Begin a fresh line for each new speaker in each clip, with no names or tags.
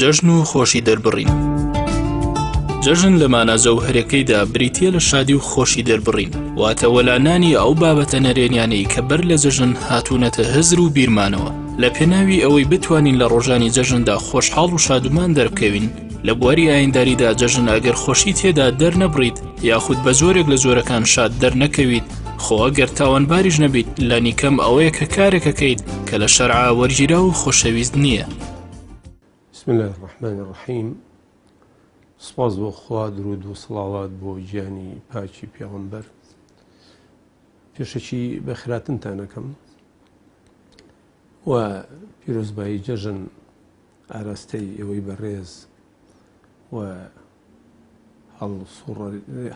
جەژن و خۆشی دەربڕین. جەژن لە مانازە و هەرەکەیدا بریتیە لە شادی و خۆشی دەربڕین، واتە وەلانانی ئەو بابەتە نەرێنیانەی کە بەر لە جەژن هاتوونەتە هزر و بیرمانەوە. لە پێناوی ئەوەی بتوانین لە ڕۆژانی جەژندا خۆشحاڵ و شادومان دەربکەوین، لە بواری ئاینداریدا جەژن ئەگەر خۆشی تێدا دەرنەبڕیت یاخود بە زۆرێک لە زۆرەکان شاد دەرنەکەویت، خۆ ئەگەر تاوانباریش نەبیت لانی کەم ئەوەیە کە کارێکەکەیت کە لە شەرعا وەرگیرا و خۆشەویست نییە.
بسم الله الرحمن الرحیم. سپاس بۆ خوا، درود و سڵاوات بۆ گیانی پاکی پێغەمبەر. پێشەکی بە خراتنتان دەکەم و پیرۆزبایی جەژن ئاراستەی ئێوەی بەڕێز و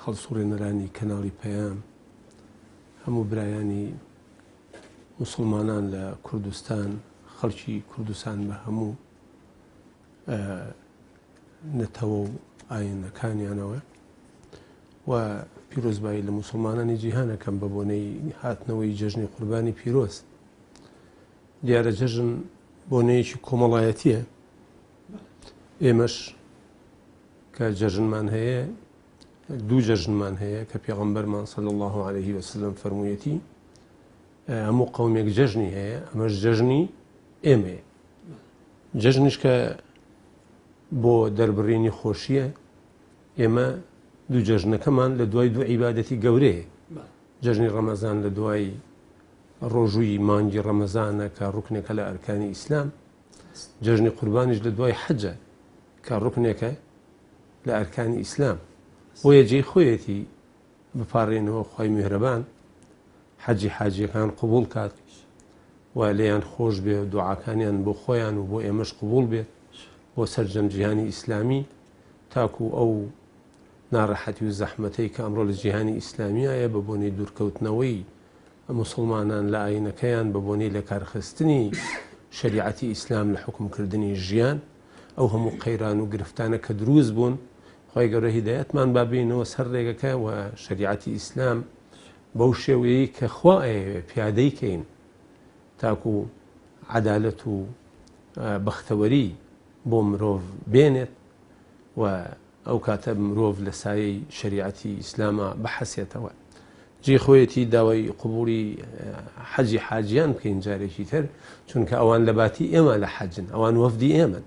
هەڵسوڕێنەرانی کەناڵی پەیام، هەموو برایانی موسڵمانان لە کوردستان، خەڵکی کوردستان بە هەموو نەتەوە و ئاینەکانیانەوە و پیرۆزبایی لە موسڵمانانی جیهانەکەم بە بۆنەی هاتنەوەی جەژنی قوربانی پیرۆز. دیارە جەژن بۆنەیەکی کۆمەڵایەتیە. ئێمەش کە جەژنمان هەیە، دوو جەژنمان هەیە کە پێغەمبەرمان صلی الله عليه وسلم فەرموویەتی هەموو قەومێک جەژنی هەیە، ئەمەش جەژنی ئێمەیە. جەژنیش کە بۆ دەربڕینی خۆشیە، ئێمە دوو جەژنەکەمان لە دوای دوو عیبادەتی گەورەیە. جەژنی ڕەمەزان لە دوای ڕۆژووی مانگی ڕەمەزانە کە ڕوکنێکە لە ئەرکانی ئیسلام، جەژنی قوربانیش لە دوای حەجە کە ڕوکنێکە لە ئەرکانی ئیسلام. بۆیە جێی خۆیەتی بپارڕێنەوە خوای میهرەبان حەجی حاجیەکان قبوڵ کات و لێیان خۆش بێ، دوعاکانیان بۆ خۆیان و بۆ ئێمەش قبوڵ بێت بۆ سەرجەم جیهانی ئیسلامی، تاکو ئەو ناڕەحەتی و زەحمەتەی کە ئەمڕۆ لە جیهانی ئیسلامیایە بە بۆنەی دوورکەوتنەوەی موسڵمانان لە ئاینەکەیان، بە بۆنەی لە کارخستنی شەریعەتی ئیسلام لە حکومکردنی ژیان، ئەو هەموو قەیران و گرفتانە کە دروست بوون، خی گەورە هیدایەتمان بابینەوە سەر ڕێگەکە و شەریعەتی ئیسلام بەو شێوەیەی کە خوا پیادەی کەین تاکو عەدالەت و بەختەوەری بۆ مرۆڤ بێنێت و ئەو کاتە مرۆڤ لە سایەی شەریعەتی ئیسلامە بەحەسێتەوە. جێ خۆیەتی داوای قبوڵی حەجی حاجیان بکەین جارێکی تر، چونکە ئەوان لە باتی ئێمە لە حەجن، ئەوان وەفدی ئێمن.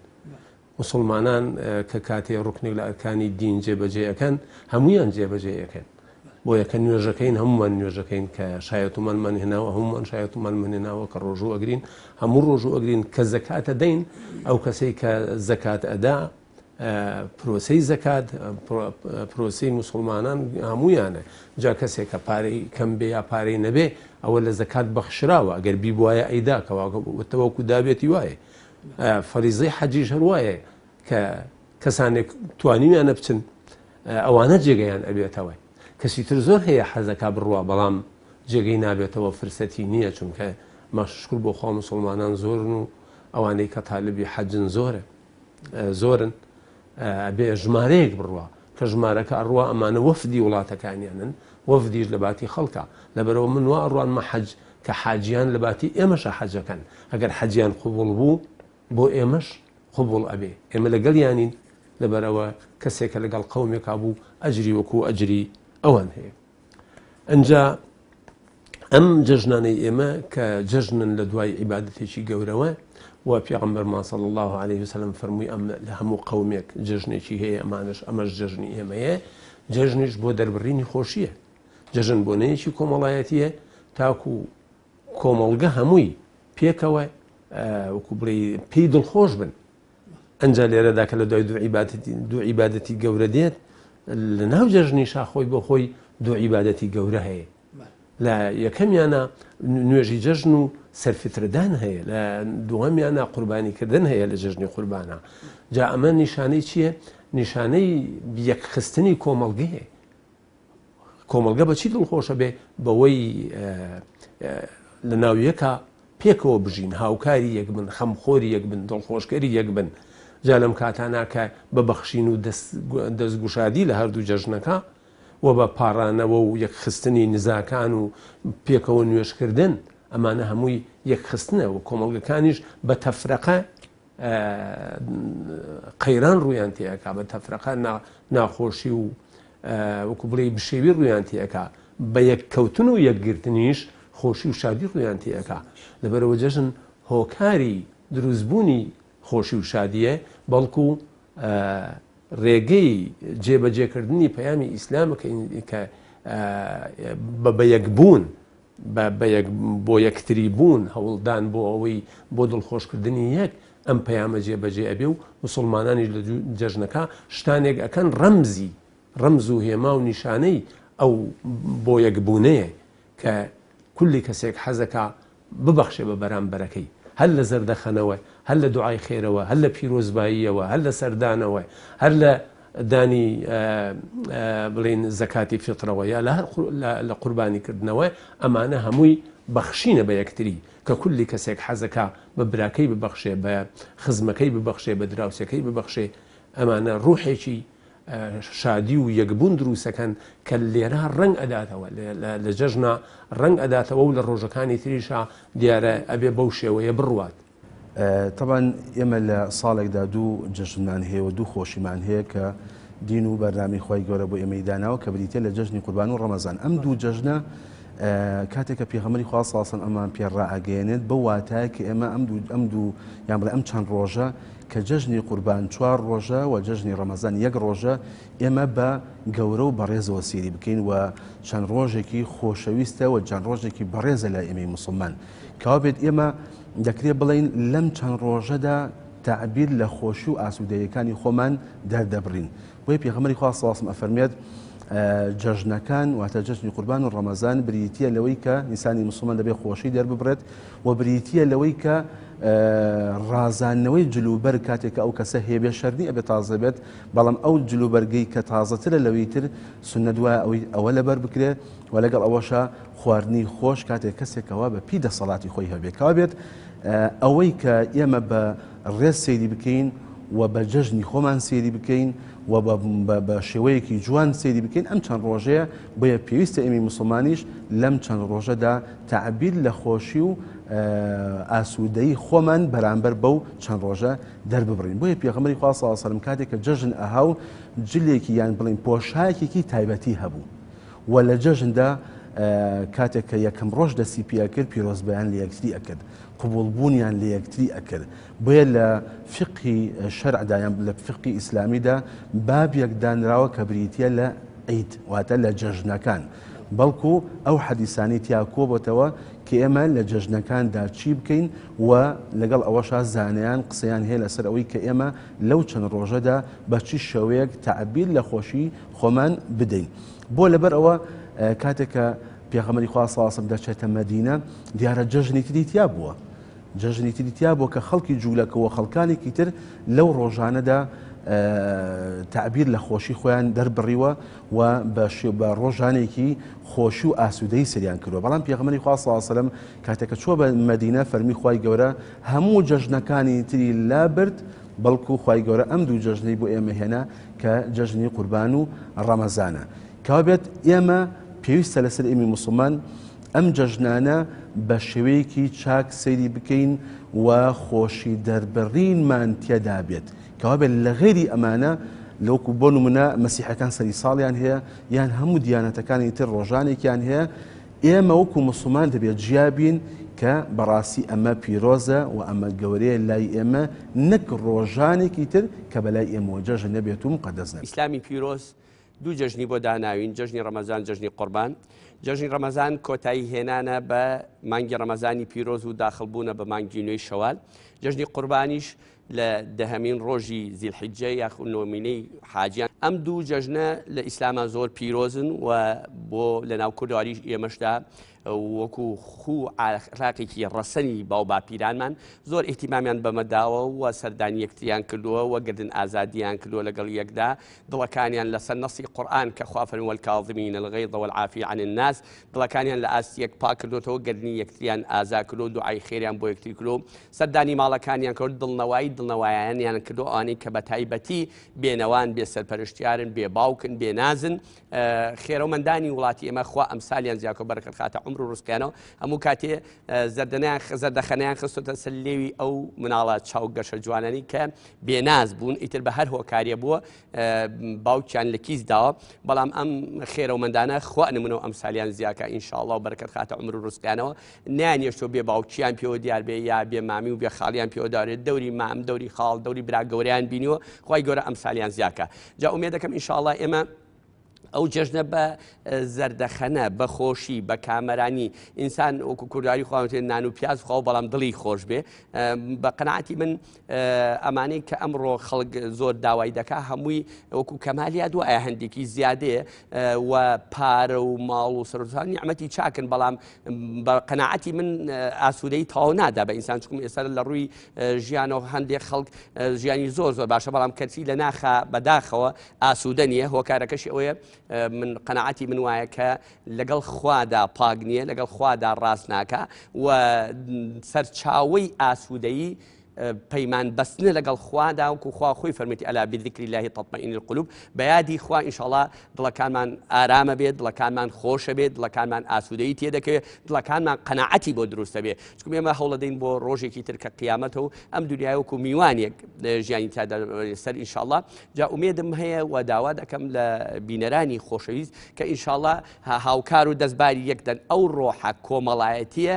موسڵمانان کە کاتێ ڕوکنێک لە ئەرکانی دین جێبەجێەکەن، هەمویان جێبەجێەکەن. بۆ یەکە نوێژەکەین، هەمومان نوێژەکەین کە شایەتومان هێناوە، هەمومان شایەتومان هێناوە کە ڕۆژوو ئەگرین، هەموو ڕۆژوو ئەگرین کە زەکاتە دەین. ئەو کەسەی کە زەکات ئەدا، پرۆسەی زەکات، پرۆسەی موسڵمانان هەمویانە. جا کەسێک کە پارەی کەم بێ یا پارەی نەبێ، ئەوە لە زەکات بەخشراوە، ئەگەر بی بواە ئەیدا کەوەکو دابێتی وایە. فەریزەی حەجیش هەروایە کە کەسانێک توانیویانە بچن، ئەوانە جێگەیان ئەبێتەوە. کەسی تر زۆر هەیە حەزەکە بڕوە، بەڵام جێگەی نابێتەوە، فرسەتی نییە، چونکە ماشکر بۆ خوا موسڵمانان زۆرن و ئەوانەی کە تاالبی حەجن زۆرن، بێ ژمارەیەک بڕوە کە ژمارەکە ئەڕوا ئەمانە وەفدی وڵاتەکانیانن، وەفدیش لە باتی خەڵکە. لەبەرەوە من وا ئەڕوانمە حەج کە حاجیان لە باتی ئێمەشە حەجەکەن، ئەگەر حەجیان قبوڵ بوو بۆ ئێمەش قبوڵ ئەبێ، ئێمە لەگەڵیانین. لەبەرەوە کەسێکە لەگەڵ قەومێکا بوو ئەجری وەکو ئەجری ئەوان هەیە. ئەنجا ئەم جەژنانەی ئێمە کە جەژنن لە دوای عیبادەتێکی گەورەوە، و پێغەمبەرمان صلی الله عليه وسلم فەرمووی لە هەموو قەومێک جەژنێکی هەیە، ئەمەش جەژنی ئێمەیە. جەژنیش بۆ دەربڕینی خۆشیە. جەژن بۆنەیەکی کۆمەڵایەتیە، تاکو کۆمەڵگە هەمووی پێکەوە وەکو بڵێ پێی دڵخۆش بن. ئەنجا لێرەدا کە لە دوای دوو عیبادەتی گەورە دێت، لە ناو جەژنیشا خۆی بۆ خۆی دوو عیبادەتی گەورە هەیە. لە یەکەمیانە نوێژی جەژن و سەرفیتردان هەیە، لە دووەمیانە قوربانیکردن هەیە لە جەژنی قوربانە. جا ئەمە نیشانەی چییە؟ نیشانەی یەکخستنی کۆمەڵگەیە. کۆمەڵگە بەچی دڵخۆشە بێ؟ بەوەی لە ناویەکە پێکەوە بژین، هاوکاری یەک بن، خەمخۆری یەک بن، دڵخۆشکەری یەک بن. جا لەم کاتانە کە بەبەخشین و دەستگوشادی لە هەردوو جەژنەکە و بە پاڕانەوە و یەکخستنی نزاکان و پێکەوە نوێشکردن، ئەمانە هەمووی یەکخستنە و کۆمەڵگەکانیش بە تەفرەقە قەیران ڕوویان تێەکا بە تەفرەقە ناخۆشی و وەکو بڵێ بشێوی ڕوویان تێەکا بە یەککەوتن و یەکگرتنیش خۆشی و شادی ڕوویان تێەکا لەبەرەوە جەژن هۆکاری دروستبوونی خۆشی و شادیە بەڵکو ڕێگەی جێبەجێکردنی پەیامی ئیسلامە کە بە یەکبوون بۆ یەکتری بوون هەوڵدان بۆ ئەوەی بۆ دڵخۆشکردنی یەک ئەم پەیامە جێبەجێ ئەبێ و مسلمانانی لە جەژنەکە شتانێک ئەکەن ڕەمز و هێما و نیشانەی ئەو بۆ یەکبوونەیە کە کولی کەسێک حەزەکە ببەخشێ بە بەرامبەرەکەی هەر لە زەردەخەنەوە هەر لە دوعای خێرەوە هەر لە پیرۆزباییەوە هەر لە سەردانەوە هەر لە دانی بڵێن زەکاتی فیترەوە یا لە قوربانیکردنەوە ئەمانە هەمووی بەخشینە بە یەکتری کە کولی کەسێک حەزەکە بە براکەی ببەخشێ بە خزمەکەی ببەخشێ بە دراوسەکەی ببەخشێ ئەمانە ڕوحێکی شادی و یەکبوون دروستەکەن کە لێرە ڕنگ ئەداتەوە لە جەژنا ڕنگ ئەداتەوە و لە ڕۆژەکانی تریشا دیارە ئەبێ بەو شێوەیە بڕوات.
طبعا ئێمە لە ساڵێکدا دوو جەژنمان هەیە و دوو خۆشیمان هەیە کە دین و بەرنامی خۆی گەورە بۆ ئێمەی داناوە کە بریتە لە جەژنی قوربان و ڕەمەزان. ئەم دوو جەژنە کاتێککە پێغەمبەری خوا صلی الله علیه و سلم ئەمان پێڕائەگەیەنێت بە واتایە کە ئێمە ئەم دوو یان بڵێ ئەم چەند ڕۆژە کە جەژنی قوربان 4 ڕۆژە و جەژنی ڕەمەزان 1 ڕۆژە ئێمە بە گەورە و بەڕێزەوە سیری بکەین و چەند ڕۆژێکی خۆشەویستە و چەند ڕۆژێکی بەڕێزە لە ئێمەی مسلمان کەوا بێت ئێمە دەکرێت بڵین لەم چەند ڕۆژەدا تعبیر لە خۆشی و ئاسوودەیەکانی خۆمان دەردەبڕین. بۆیە پێغەمبەری خوا صلی الله علیه و سلم ئەفەرمێت جەژنەکان واتە جەژنی قوربان و ڕەمەزان بریتیە لەوەی کە ئینسانی مسلمان دەبێت خۆشی دەرببڕێت و بریتیە لەوەی کە ڕازانەوەی جلوبەر کاتێک ئەو کەسە هێبێ شەرنی ئەبێت تازە بێت بەڵام ئەو جلوبەرگەی کە تازەترە لەوەی تر سنە دوایە ئەوە لەبەر بکرێت و لەگەڵ ئەوەشە خواردنی خۆش کاتێک کەسێکەوە بە پی دەسەڵاتی خۆی هەبێتەوە بێت ئەوەی کە ئێمە بە ڕێز سەیری بکەین و بە جەژنی خۆمان سێری بکەین و بە شێوەیەکی جوان سێری بکەین ئەم چەند ڕۆژەیە بۆیە پێویستە ئێمەی مسلمانیش لەم چەند ڕۆژەدا تعبیر لە خۆشی و ئاسوودەی خۆمان بەرامبەر بەو چەند ڕۆژە دەرببڕین. بۆیە پێغەمبەری خوا صلی الله علیه و سلم کاتێک کە جەژن ئەهاو جلێکی یان بڵین پۆشاکێکی تایبەتی هەبوو و لە جەژندا کاتێک کە یەکەم ڕۆژ دەستی پێ کرد پیرۆزبەیان لە یەکتری ئەکرد قبوڵبوونیان لە یەکتری ئەکرد. بۆیە لە فقی شەرعدا یان لە فقی ئیسلامیدا بابێک دانراوە کە بریتیە لە عید واتە لە جەژنەکان بەڵکو ئەو حەدیسانی تیا کۆبەتەوە کە ئێمە لە جەژنەکاندا چی بکەین و لەگەڵ ئەوەشا زانیان قسەیان هەیە لەسەر ئەوەی کە ئێمە لەو چەند ڕۆژەدا بەچی شێوەیەک تعبیر لە خۆشی خۆمان بدەین. بۆ لەبەر ئەوە کاتێککە پێغەمبەری خوا صلی الله علیه و سلم دەچێتە مەدینە دیارە جەژنی تریتیا بووە جەژنی تریتیا بووە کە خەڵکی جوولەکەوە خەڵکانێکی تر لەو ڕۆژانەدا تعبیر لە خۆشی خۆیان دەربڕیوە و بە ڕۆژانێکی خۆشی و ئاسوودەی سریان کردووە. بەڵام پێغەمبەری خوا صلی الله علیه و سلم کاتێککە چووە بە مەدینە فەرمی خوای گەورە هەموو جەژنەکانی تری لابرد بەڵکو خوای گەورە ئەم دوو جەژنەی بۆ ئێمە هێنا کە جەژنی قوربان و ڕەمەزانە کەوا بێت ئێمە پێویستە لەسەر ئێمەی مسلمان ئەم جەژنانە بە شێوەیەکی چاک سەیری بکەین و خۆشی دەربڕینمان تێدا بێت کەوا بێت لە غێری ئەمانە لەوەکو بۆ نمونە مەسیحەکان سەری ساڵیان هەیە یان هەموو دیانەتەکانی تر ڕۆژانێکیان هەیە ئێمە وەکو مسلمان دەبێت جیابین کە بەڕاستی ئەمە پیرۆزە و ئەمە گەورەیە لای ئێمە نەک ڕۆژانێکی تر کە بەلای ئێمەوە جەژن نەبێت و مقەدەس نەبێت.
ئیسلامی پیرۆز دوو جەژنی بۆ داناوین جەژنی ڕەمەزان جەژنی قوربان. جەژنی ڕەمەزان کۆتایی هێنانە بە مانگی ڕەمەزانی پیرۆز و داخڵبوونە بە مانگی نوێی شەوال. جەژنی قوربانیش لە دەهەمین ڕۆژی زیلحیجە یاخود نۆمینەی حاجیان. ئەم دوو جەژنە لە ئیسلاما زۆر پیرۆزن و بۆ لە ناو کوردواریش ئێمەشدا وەکو خوو ئاخلاقێکی ڕەسەنی باو باپیرانمان زۆر ئیحتیمامیان بەمەداوە و سەردانی یەکتریان کردووە و گردن ئازادیان کردووە لەگەڵ یەکدا دڵەکانیان لەسەر نەسی قورئان کە خوا فەرمی والکاظمین الغیظ والعافی عن الناس دڵەکانیان لە ئاستیەک پاک کردوتەوە گردنی یەکتریان ئازا کردو دوعای خێریان بۆ یەکتری کردو سەردانی ماڵەکانیان کرد دڵنەواییان کردو ئەوانەی کە بە تایبەتی بێنەوان بێ سەرپەرشتیارن بێ باوکن بێ نازن خێرەومەندانی وڵاتی ئێمە خوا ئەمسالیان زیاکۆ بەرەکەت خاتە عمر و ڕزقیانەوە هەموو کاتێ زەردەخەنەیان خستۆتە سەر لێوی ئەو مناڵات چاو گەشە جوانانی کە بێناز بوون ئیتر بە هەر هۆکاریە بووە باوکیان لە کیس داوە بەڵام ئەم خێرەومەندانە خوا نمونە و ئەمسالیان زیاکە ئینشاءڵڵا و بەرەکەت خاتە عمر و ڕزقیانەوە نانیێشتۆ بێ باوکیان پێوە دیار بێ یا بێ مامی و بێ خاڵیان پێوە دارێت دەوری مام دەوری خاڵ دەوری برا گەوریان بینیوە خوای گەورە ئەمسالیان زیاکە جا ئومێد دەکەم ئینشاءڵڵا ئێمە ئەو جەژنە بە زەردەخەنە بە خۆشی بە کامەرانی ئینسان وەکو کورداری خواوەتێ نان و پیاز خوا بەڵام دڵی خۆش بێ بە قەناعەتی من ئەمانەی کە ئەمڕۆ خەڵک زۆر داوای دەکا هەمووی وەکو کەمالیا دووە ئایا هەندێکی زیادەیە و پارە و ماڵ و سەرۆتان نیعمەتی چاکن بەڵام بە قەناعەتی من ئاسوودەی تەواو نادا بە ئینسان چکم ئێستا لە ڕووی ژیانەوە هەندێک خەڵک ژیانی زۆر زۆر باشە بەڵام کەرسی لە ناخە بەداخەوە ئاسوودە نییە هۆکارەکەشی ئەوەیە من قەناعەتی من وایە کە لەگەڵ خوادا پاک نییە لەگەڵ خوادا ڕاست ناکە و سەرچاوەی ئاسوودەیی پەیمان بەستنە لەگەڵ خوادا وکو خوا خۆی فەرمیێتی ئەلا بذکری الله تطمئن القلوب بە یادی خوا ئینشاءڵڵا دڵەکانمان ئارامە بێت دڵەکانمان خۆشە بێت دڵەکانمان ئاسوودەیی تێدەکەوێت دڵەکانمان قەناعەتی بۆ دروستە بێت چکم ئێمە هەوڵ دەدەین بۆ ڕۆژێکی تر کە قیامەتەوە ئەم دنیای وەکو میوانێک ژیانی تادا سەر ئینشاءڵڵا جا ئومێدم هەیە و داوا دەکەم لە بینەرانی خۆشەویست کە ئینشاءڵڵا هاوکار و دەستباری یەکدەن ئەو ڕۆحە کۆمەڵایەتیە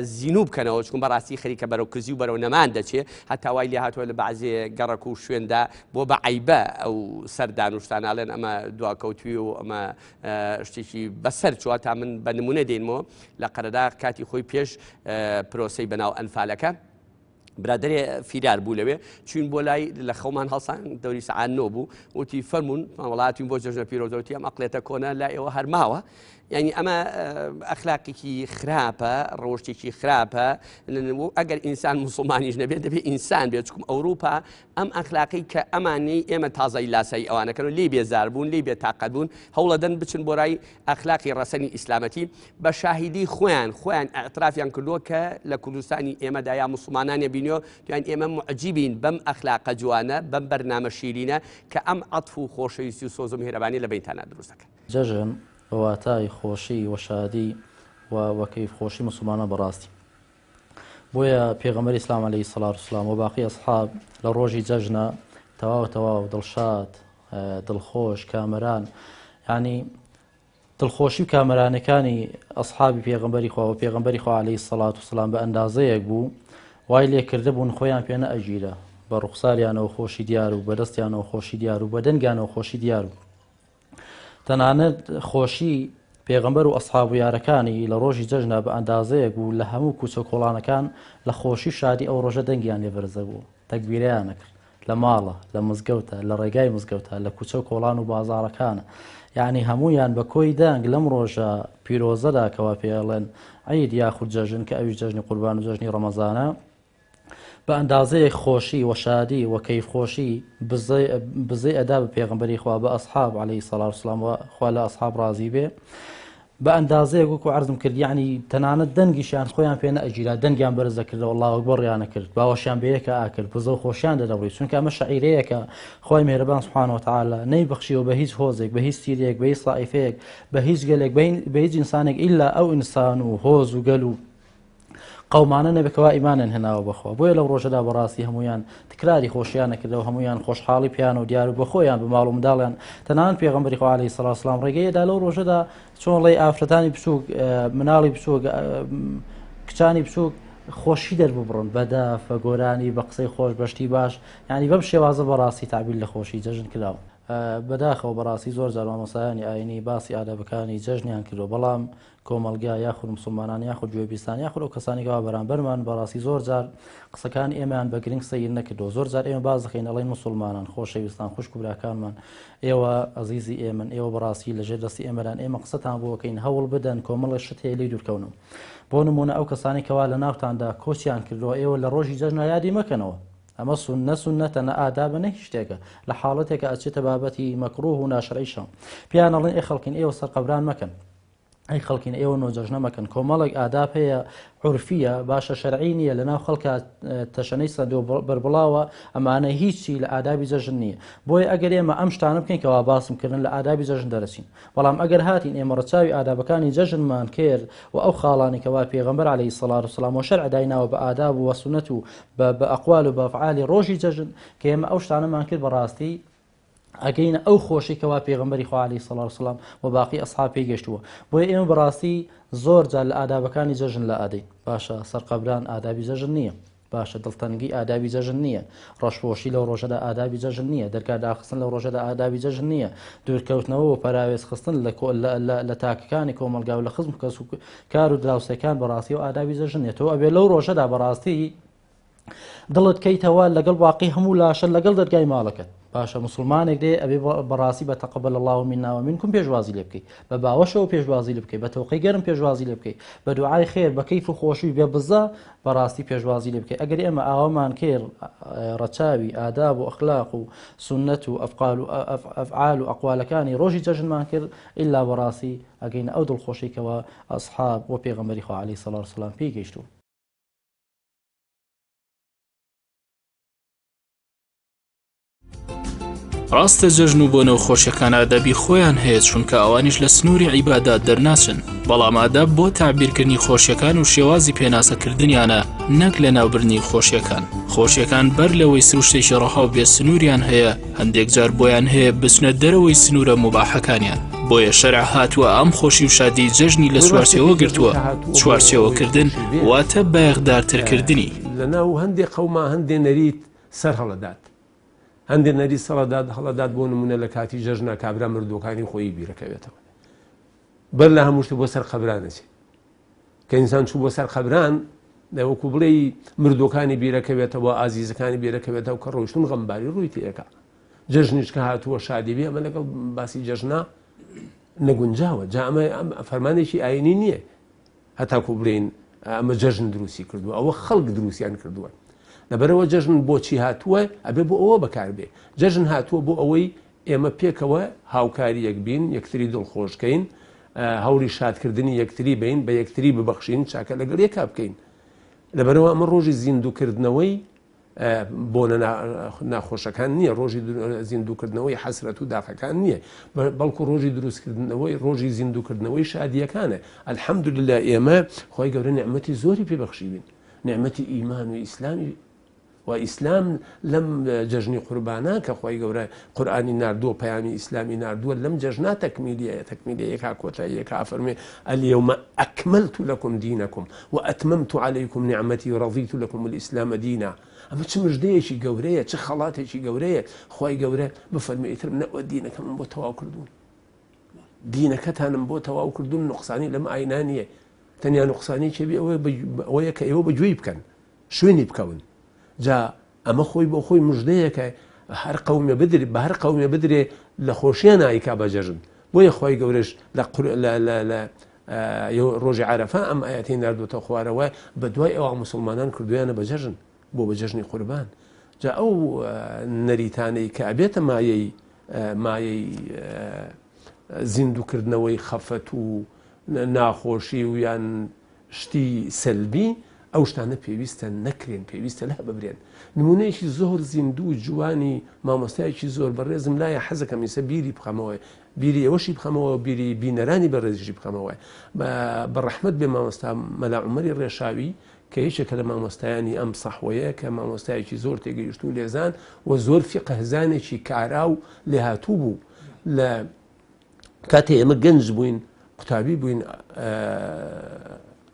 زیینوو بکەنەوە چکم بەڕاستی خەریکە بەرەو کزی و بەرەو نەمان دەچێت هەتا وای لێ هاتووە لە بەعزێ گەڕک و شوێندا بۆ بە عیبە ئەو سەردانوشتاناڵێن ئەمە دواکەوتوی و ئەمە شتێکی بەسەر چوە تا من بە نمونە دێنمەوە لە قەرەدا کاتی خۆی پێش پرۆسەی بەناو ئەنفالەکە برادێ فیرار بوو لەوێ چوین بۆ لای لە خەومان هەڵسان دەوری سەعات 9 بوو وتی فەرمونون وڵاتین بۆ جەژنە پیرۆزەوتی ئەم ئەقلێتە کۆنە لا ئێوە هەرماوە یعنی ئەمە ئەخلاقێکی خراپە ڕۆژتێکی خراپە ئەگەر ئینسان موسڵمانیش نەبێت دەبێت ئینسان بێت چکم ئەوروپا ئەم ئەخلاقی کە ئەمانی ئێمە تازای لاسایی ئەوانەکەن و لێ بێزار بوون لێ بێ تاقەت بوون هەوڵەدەن بچن بۆ ڕای ئەخلاقی ڕەسەنی ئیسلامەتی بە شاهیدی خۆیان ئەعترافیان کردووە کە لە کوردستانی ئێمەدا یا موسڵمانانە بینیەوە توان ئێمە معجیبین بەم ئەخلاقە جوانە بەم بەرنامە شیرینە کە ئەم عەتف و خۆشەویستی و سۆز و میهرەبانی لە بینتانە دروستەکەن
جەژن واتای خۆشی و شادی و کەیف خۆشی مسلمانە بەڕاستی بۆیە پێغەمبەری ئیسلام عەلەیهی سەڵات وسەلام و باقی ئەسحاب لە ڕۆژی جەژنە تەواو دڵشاد دڵخۆش کامەران ینی دڵخۆشی و کامەرانەکانی ئەسحابی پێغەمبەری خوا و پێغەمبەری خوا عەلەیهی سەڵات وسەلام بە ئەندازەیەک بوو وای لێکردە بوون خۆیان پێ نەئەگیرە بە ڕوخساریانەوە خۆشی دیار و بە دەستیانەوە خۆشی دیار و بە دەنگیانەوە خۆشی دیار و تەنانەت خۆشی پێغەمبەر و ئەسحاب و یارەکانی لە ڕۆژی جەژنە بە ئەندازەیەک بوو لە هەموو کوچە کۆڵانەکان لە خۆشی شادی ئەو ڕۆژە دەنگیان لێبەرزە بوو تەکبیرەیان نەکرد لە ماڵە لە مزگەوتە لە ڕێگای مزگەوتە لە کوچە و کۆڵان و بازاڕەکانە یعنی هەمویان بە کۆی دەنگ لەم ڕۆژە پیرۆزەدا کەوا پێڵێن عید یاخود جەژن کە ئەوی جەژنی قوربان و جەژنی ڕەمەزانە بە ئەندازەیەک خۆشی و شادی و کەیف خۆشی بزەی ئەدا بە پێغەمبەری خوا بە ئەسحاب عەلەیهی سەڵات وسەلام و خوا لە ئەسحاب ڕازی بێ بە ئەندازەیەک وەکو عەرزم کرد یعنی تەنانەت دەنگیشیان خۆیان پێ نەئەگیرا دەنگیان بەرزە کردەوە ئەڵڵاهو ئەکبەر ڕیانە کرد باوەشیان بەیەکە ئاکرد بزە و خۆشیان دەدەڕووی چونکە ئەمە شەعیرەیەکە خوای میهرەبان سوبحانەهو وتەعالا نەیبەخشیەوە بە هیچ هۆزێک بە هیچ تیرێک بە هیچ سائیفەیەک بە هیچ گەلێک بە هیچ ئینسانێک ئیلا ئەو ئینسان و هۆز و گەل و قەومانە نەبێتەوە ئیمانیان هێناوە بەخوا بۆیە لەو ڕۆژەدا بەڕاستی هەمویان تکراری خۆشیانە کردەوە هەمویان خۆشحاڵی پیان و دیار و بە خۆیان بە ماڵ و منداڵیان تەنانەت پێغەمبەری خوا عەلەیهی سەڵات وسەلام ڕێگەیەدا لەو ڕۆژەدا چۆن لەی ئافرەتانی بچووک مناڵی بچووک کچانی بچووک خۆشی دەرببڕن بەدەفە گۆرانی بە قسەی خۆش بەشتی باش یعنی بەم شێوازە بەڕاستی تعبیر لە خۆشی جەژن کراوە بەداخەوە بەڕاستی زۆر جار مامۆستایانی ئاینی باسی ئادەبەکانی جەژنیان کردو بەڵام کۆمەلگا یاخود موسڵمانان یاخود گوێبیستان یاخود ئەو کەسانی کەوا بەرامبەرمان بەڕاستی زۆر جار قسەکانی ئێمەیان بە گرنگ سەیر نەکردو زۆر جار ئێمە باز دەخەین ئەڵێن موسڵمانان خۆشەویستان خوشک و براکانمان ئێوە عەزیزی ئێمن ئێوە بەڕاستی لەژێر دەستی ئێمەدان ئێمە قسەتان بۆ بکەین هەوڵ بدەن کۆمەڵی شت هەیە لێی دوورکەونەوە بۆ نمونە ئەو کەسانی کەوا لە ناوتاندا کۆچیان کردووە ئێوە لە ڕۆژی جەژنە یادی مەکەنەوە ئەمە سونەتە نە ئادابە نە هیچ شتێکە لە حاڵەتێکە ئەچێتە بابەتی مەکروه و ناشرعیشە پیان ئەڵێن ئێ خەڵکین ئێوە سەرقەبران مەکەن ئەی خەڵکین ئێوە نۆجەژنە مەکەن کۆمەڵێک ئاداب هەیە عورفیە باشە شەرعی نییە لەناو خەڵکە تەشەنەی سەندۆ بەربڵاوە ئەمانە هیچی لە ئادابی جەژن نییە بۆیە ئەگەر ئێمە ئەم شتانە بکەین کەوا باسمکردن لە ئادابی جەژن دەرەچین بەڵام ئەگەر هاتین ئێمە ڕەچاوی ئادابەکانی جەژنمان کرد و ئەو خاڵانی کەوا پێغەمبەر عەلەیهی سەڵات وسەلام و شەرع دایناوە بە ئاداب و سونەت و بە ئەقوال و بە ئەفعالی ڕۆژی جەژن کە ئێمە ئەو شتانەمان کرد بەڕاستی ئەگەینە ئەو خۆشی کەوا پێغەمبەری خوا عەلەیهی سەڵات وسەلام و باقی ئەسحاب پێی گەشتووە بۆیە ئێمە بەڕاستی زۆر جار لە ئادابەکانی جەژن لە ئادەی باشە سەرقەبران ئادابی جەژن نییە باشە دڵتەنگی ئادابی جەژن نییە ڕەشپۆشی لەو ڕۆژەدا ئادابی جەژن نییە دەرگا داخستن لەو ڕۆژەدا ئادابی جەژن نییە دوورکەوتنەوە و پەراوێز خستن لە تاکەکانی کۆمەلگا و لە خزم کەس و کار و دراوسەکان بەڕاستی و ئادابی جەژن نیە تۆ ئەبێ لەو ڕۆژەدا بەڕاستی دڵت کەیتەوە لەگەڵ واقعی هەموو لاشە لەگەڵ دەرگای ماڵەکەت باشە مسلمانێک دێ ئەبێ بەڕاستی بە تەقەبەل الله منا ومنکم پێشوازی لێ بکەیت بە باوەشەوە پێشوازی لێ بکەیت بە تەوقەی گەرم پێشوازی لێ بکەیت بە دوعای خێر بە کەیف و خۆشی بێ بزە بەڕاستی پێشوازی لێ بکەیت ئەگەر ئێمە ئاوامان کرد ڕەچاوی ئاداب و ئەخلاق و سنەت و ئەفعال و ئەقوالەکانی ڕۆژی جەژنمان کرد ئیلا بەڕاستی ئەگەینە ئەو دڵخۆشیکەوە ئەسحاب و پێغەمبەری خوا عەلەیهی سەڵات وسەلام پێی گەیشتووە
ڕاستە جەژن و بۆنە و خۆشیەکان ئادەبی خۆیان هەیە چونکە ئەوانیش لە سنووری عیبادات دەرناچن بەڵام ئادەب بۆ تعبیرکردنی خۆشیەکان و شێوازی پێناسەکردنیانە نەک لە ناوبردنی خۆشیەکان بەر لەوەی سروشتێکی ڕەها و بێ سنووریان هەیە هەندێک جار بۆیان هەیە بچنە دەرەوەی سنوورە مباحەکانیان بۆیە شەرع هاتووە ئەم خۆشی و شادی جەژنی لە چوارچێوە گرتووە چوارچێوەکردن واتە بایەغدارترکردنی
لەناو هەندێک قەوما هەندێ نەریت سەر هەڵەدات هەندێک نەری هەڵەدات بۆ نمونە لە کاتی جەژنە کابرا مردوەکانی خۆی بیرەکەوێتەوە بەر لە هەمووشتە بۆ سەر قەبرانەچێت کە ئینسان چوو بۆ سەر قەبران لەوەکو بڵێ مردوەکانی بیرەکەوێتەوە ئازیزەکانی بیرەکەوێتەوە کە ڕۆیشتون غەمباری ڕووی تێەکە جەژنیش کە هاتووە شادی بێ ئەمە لەگەڵ باسی جەژنا نەگونجاوە جا ئەمە فەرمانێکی ئاینی نییە هەتاکو بڵێن ئەمە جەژن دروستی کردووە ئەوە خەڵک دروستیان کردووە لەبەرەوە جەژن بۆچی هاتووە ئەبێ بۆ ئەوە بەکاربێ جەژن هاتووە بۆ ئەوەی ئێمە پێکەوە هاوکاری یەک بین یەکتری دڵخۆشکەین هەوری شادکردنی یەکتری بین بە یەکتری ببەخشین چاکە لەگەڵ یەکا بکەین لەبەرەوە ئەمە ڕۆژی زیندووکردنەوەی بۆ ناخۆشەکان نییە ڕۆژی زیندووکردنەوەی حەسرەت و داخەکان نییە بەڵکو ڕۆژی دروستکردنەوەی ڕۆژی زیندووکردنەوەی شادیەکانە ئەلحەمدولله ئێمە خۆی گەورە نعمەتی زۆری پێبەخشی بین نعمەتی ئیمان و ئیسلامی و ئیسلام لەم جەژنی قوربانە کە خۆی گەورە قورئانی ناردووە پەیامی ئیسلامی ناردووە لەم جەژنا تەکمیلیەیەکا کۆتاییەکە فەرمێ ئەلیەومە ئەکمەلت لەکم دینەکم و ئەتمەمت عەلەیکم نعمەتی و ڕەضیت لەکم الئیسلامە دینا ئەمە چ مژدەیەکی گەورەیە چه خەڵاتێکی گەورەیە خۆی گەورە بفەرمێ ئیتر نەوە دینەکەم بۆ تەواو کردوون دینەکەتانم بۆ تەواو کردوون نوقسانی لەم ئاینا نییە تەنیا نوقسانی چێبی ئەوەیە کە ئێوە بەگوێی بکەن شوێنی بکەون جا ئەمە خۆی بۆ خۆی مژدەیەکە هەر قەومێ بدرێ بە هەر قەومێ بدرێ لە خۆشییان ئایکا بەجەژن بۆیە خۆی گەورەش لە ڕۆژی عەرەفە ئەم ئاەتی ناردوتە خوارەوە بە دوای ئەوە مسلمانان کردویانە بەجەژن بۆ بەجەژنی قوربان جا ئەو نەریتانەی کە ئەبێتە مایەی زیندووکردنەوەی خەفەت و ناخۆشی و یان شتی سەلبی ئەو شتانە پێویستە نەکرێن پێویستە لە ببرێن نمونەیەکی زۆر زیندوو جوانی مامۆستایەکی زۆر بەڕێزم لایە حەزەکەم ئێستا بیری بخەمەوە بیری ئەوەشی بخەمەوە بیری بینەرانی بەڕێزیشی بخەمەوە بەڕەحمەت بێ مامۆستا مەلا عومەری ڕێشاوی کە هیچێکە لە مامۆستایانی ئەم سەحوەیە کە مامۆستایەکی زۆر تێگەیشت و لێزان و زۆر فیقهزانێکی کارا و لێهاتوو بوو لە کاتێ ئێمە گەنج بووین قوتابی بووین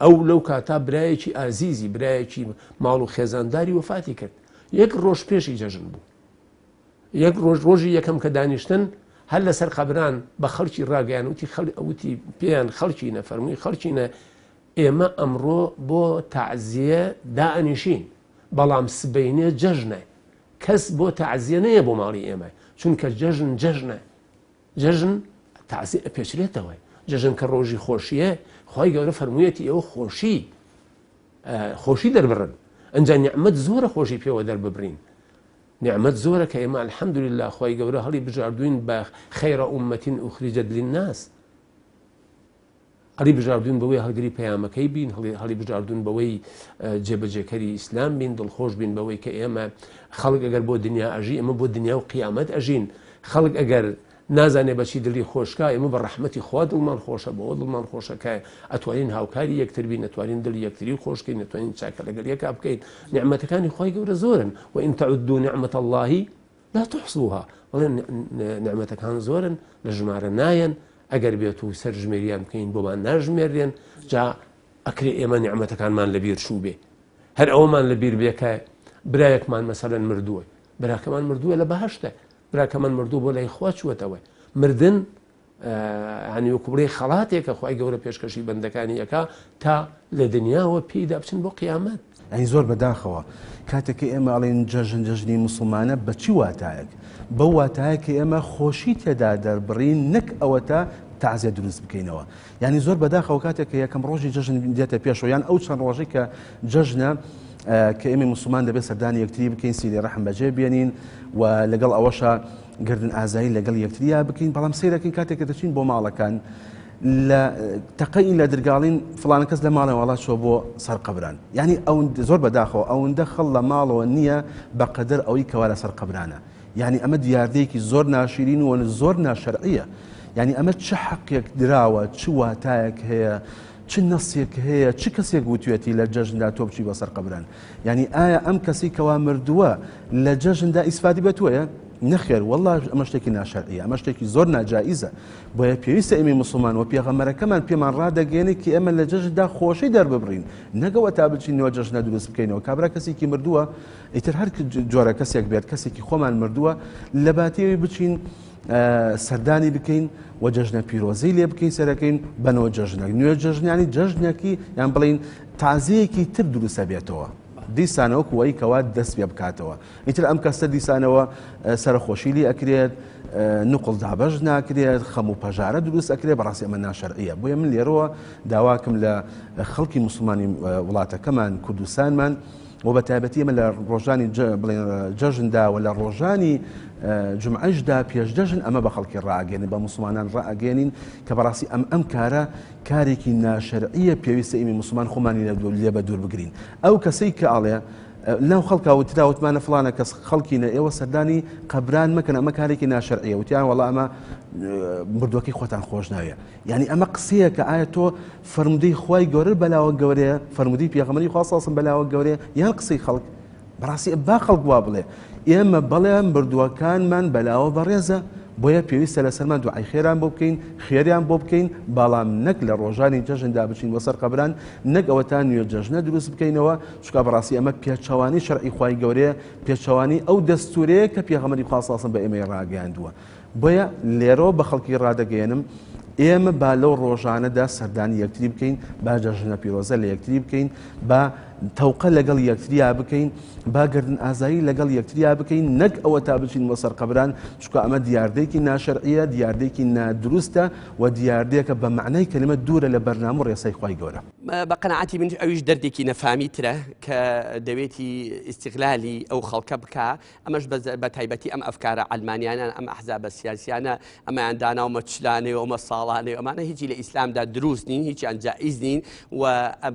ئەو لەو کاتا برایەکی ئازیزی برایەکی ماڵ و خێزانداری وفاتی کرد یەک ڕۆژ پێشی جەژن بوو یەک ڕۆژی یەکەم کە دانیشتن هەر لەسەر قەبران بە خەڵکی ڕاگەیان وتی پێیان خەڵکینە فەرمووی خەڵکینە ئێمە ئەمڕۆ بۆ تەعزیە دائەنیشین بەڵام سبەینێ جەژنە کەس بۆ تەعزیە نەیە بۆ ماڵی ئێمە چونکە جەژن جەژنە جەژن تەعزیە پێچرێتەوە جەژن کە ڕۆژی خۆشیە خۆی گەورە فەرموویەتی ئەوە خۆشی دەربڕن ئەنجا نیعمەت زۆرە خۆشی پێوە دەرببرین نیعمەت زۆرە کە ئێمە الحەمدولله خۆی گەورە هەڵی بژاردوین بە خەیرە ئومەتین ئوخریجەت للناس هەڵی بژاردون بەوەی هەڵگری پەیامەکەی بین، هەڵی بژاردون بەوەی جێبەجێکەری ئیسلام بین، دڵخۆش بین بەوەی کە ئێمە خەڵک ئەگەر بۆ دنیا ئەژی ئەمە بۆ دنیا و قیامەت ئەژین. خەڵک ئەگەر نازانێ بەچی دڵی خۆشکە ئێمە بە ڕەحمەتی خوا دڵمان خۆشە، بەوە دڵمان خۆشەکە ئەتوانین هاوکاری یەکتر بین، نەتوانین دڵی یەکتری خۆشکەین، نەتوانین چاکە لەگەڵ یەکا بکەین. نیعمەتەکانی خوای گەورە زۆرن، وئین تەعودوا نعمەت الله لا تحصوها. بەڵێن نیعمەتەکان زۆرن لە ژمارە نایەن، ئەگەر بێت و سەر ژمێریان بکەین بۆمان ناژمێرێن، جا ئەکرێ ئێمە نیعمەتەکانمان لەبیر چوو بێ. هەر ئەومان لەبیر بێ کە برایەکمان مەسەلەن مردووە، براکەمان مردووە لە بەهەشتە، براکەمان مردوو بۆ لای خوا چووەتەوە. مردن عنی وەکو بڵێ خەڵاتێکە خوای گەورە پێشکەشی بەندەکانی یەکا تا لە دنیاوە پێیدا بچن بۆ قیامەت.
ئەی زۆر بەداخەوە کاتێکی ئێمە ئەڵێن جەژنی مسلمانە بەچی واتایەک بەو واتایە کە ئێمە خۆشی تێدا دەربڕین، نەک ئەوە تا تعزیە دروست بکەینەوە. یعنی زۆر بەداخەوە کاتێک کە یەکەم ڕۆژی جەژن دێتە پێشەوە، یان ئەو چەند ڕۆژی کە جەژنە کە ئێمە مسلمان دەبێت سەردانی یەکتری بکەین، سیری ڕەحم بەجێ بێنین و لەگەڵ ئەوەشە گردن ئازایی لەگەڵ یەکتریا بکەین. بەڵام سەیرەکەین کاتێک کە دەچین بۆ ماڵەکان لە تەقەی لە دەرگاڵین فڵان کەس لە ماڵە وڵات چۆ بۆ سەرقەبران. یعنی ئەو زۆر بەداخەوە ئەوەندە خەڵ لە ماڵەوە نییە بەقەدر ئەوەی کەوا لە سەرقەبرانە. یعنی ئەمە دیاردەیەکی زۆر ناشرین و زۆر ناشەرعیە. یعنی ئەمە چه حەقێک دراوە، چ واتایەک هەیە، چ نەسێک هەیە، چ کەسێک گوتوێتی لە جەژندا تۆ بچی بۆ سەرقەبران. یعنی ئایا ئەم کەسی کەوا مردووە لە جەژندا ئیسفادی بێتووە؟ نەخێر، وەڵڵا ئەمە شتێکی ناشەرعیە، ئەمە شتێکی زۆر ناجائیزە. بۆیە پێویستە ئێمە مسلمان و پێغەمبەرەکەمان پێمان ڕادەگەێنێ کە ئێمە لە جەژندا خۆشی دەرببڕین، نەگەوە تا بچینەوە جەژنە دروست بکەینەوە. کابرا کەسێکی مردووە، ئیتر هەر جۆرە کەسێک بێت، کەسێکی خۆمان مردووە، لە باتێوی بچین سەردانی بکەین و جەژنە پیرۆزەی لێ بکەین، سەرەکەین بنەوە جەژنێک نوێ جەژنیانی جەژنێکی یان بڵین تازیەکی تر دروستە بێتەوە، دیسانەوە کوی کەوا دەست پێ بکاتەوە. ئیتر ئەم کەسە دیسانەوە سەرخۆشی لێ ئەکرێت، نقل دابەش ناکرێت، خەم و پەژارە دروست ئەکرێت، بەڕاستی ئەمە ناشەرعیە. بۆیە من لێرەوە داواکەم لە خەڵکی مسلمانی وڵاتەکەمان کوردستانمان و بە تایبەتی ئێمە لە ڕۆژانی جەژندا و لە ڕۆژانی جمعەشدا پێش جەژن ئەمە بە خەڵکی ڕائگەێنین، بە مسلمانان ڕائگەێنین کە بەڕاستی ئەم کارە کارێکی ناشەرعیە، پێویستە ئێمە مسلمان خۆمانی لێ بە دوور بگرین. ئەو کەسەی کە ئاڵێ لەو خەڵکا وتراوتمانە فڵانە کەس خەڵکینە ئێوە سەردانی قەبران مەکەن، ئەمە کارێکی ناشەرعیە، وتیان وەڵا ئەمە مردوەکەی خۆتان خۆش ناوێ. یعنی ئەمە قسەیە کە ئایا تۆ فەرمودەی خوای گەورە بەلاوە گەورەیە، فەرمودەی پێغەمبەری خوا سەڵسەڵ بەلاوە گەورەیە، یان قسەی خەڵک؟ بەڕاستی با خەڵک وا بڵێ ئێمە بەڵێ مردووەکانمان بەلاوە بەڕێزە، بۆیە پێویستە لەسەرمان دوعای خێران بۆ بکەین، خێریان بۆ بکەین، بەڵام نەک لە ڕۆژانی جەژندا بچین بۆ سەر قەبران، نەک ئەوەتان نوێ جەژنە دروست بکەینەوە، چونکە بەڕاستی ئەمە پێچەوانی شەرعی خوای گەورەیە، پێچەوانی ئەو دەستورەیە کە پێغەمبەری خوا سەڵسەڵ بە ئێمە ڕاگەیاندووە. بۆیە لێرەوە بە خەڵکی ڕادەگەێنم ئێمە با لەو ڕۆژانەدا سەردانی یەکتری بکەین، با جەژنە پیرۆزە لە یەکتری بکەین، با تەوقە لەگەڵ یەکتریا بکەین، با گردن ئازایی لەگەڵ یەکتریا بکەین، نەک ئەوە تا بچین بۆ سەر قەبران، چونکە ئەمە دیاردەیەکی ناشەرعیە، دیاردەیەکی نادروستە و دیاردەیەکە بە معنای کەلمە دوورە لە بەرنامە و ڕێسای خوای گەورە.
بە قەنەعەتی من ئەویش دەردێکی نەفامیترە کە دەوێتی ئیستیغلالی ئەو خەڵکە بکە، ئەمەش بە تایبەتی ئەم ئەفکارە ئەلمانیانە، ئەم ئەحزابە سیاسیانە، ئەمەیان داناومە چلانێ و ئەمە ساڵانێ، ئەمانە هیچی لە ئیسلامدا دروست نین، هیچیان جائیز نین و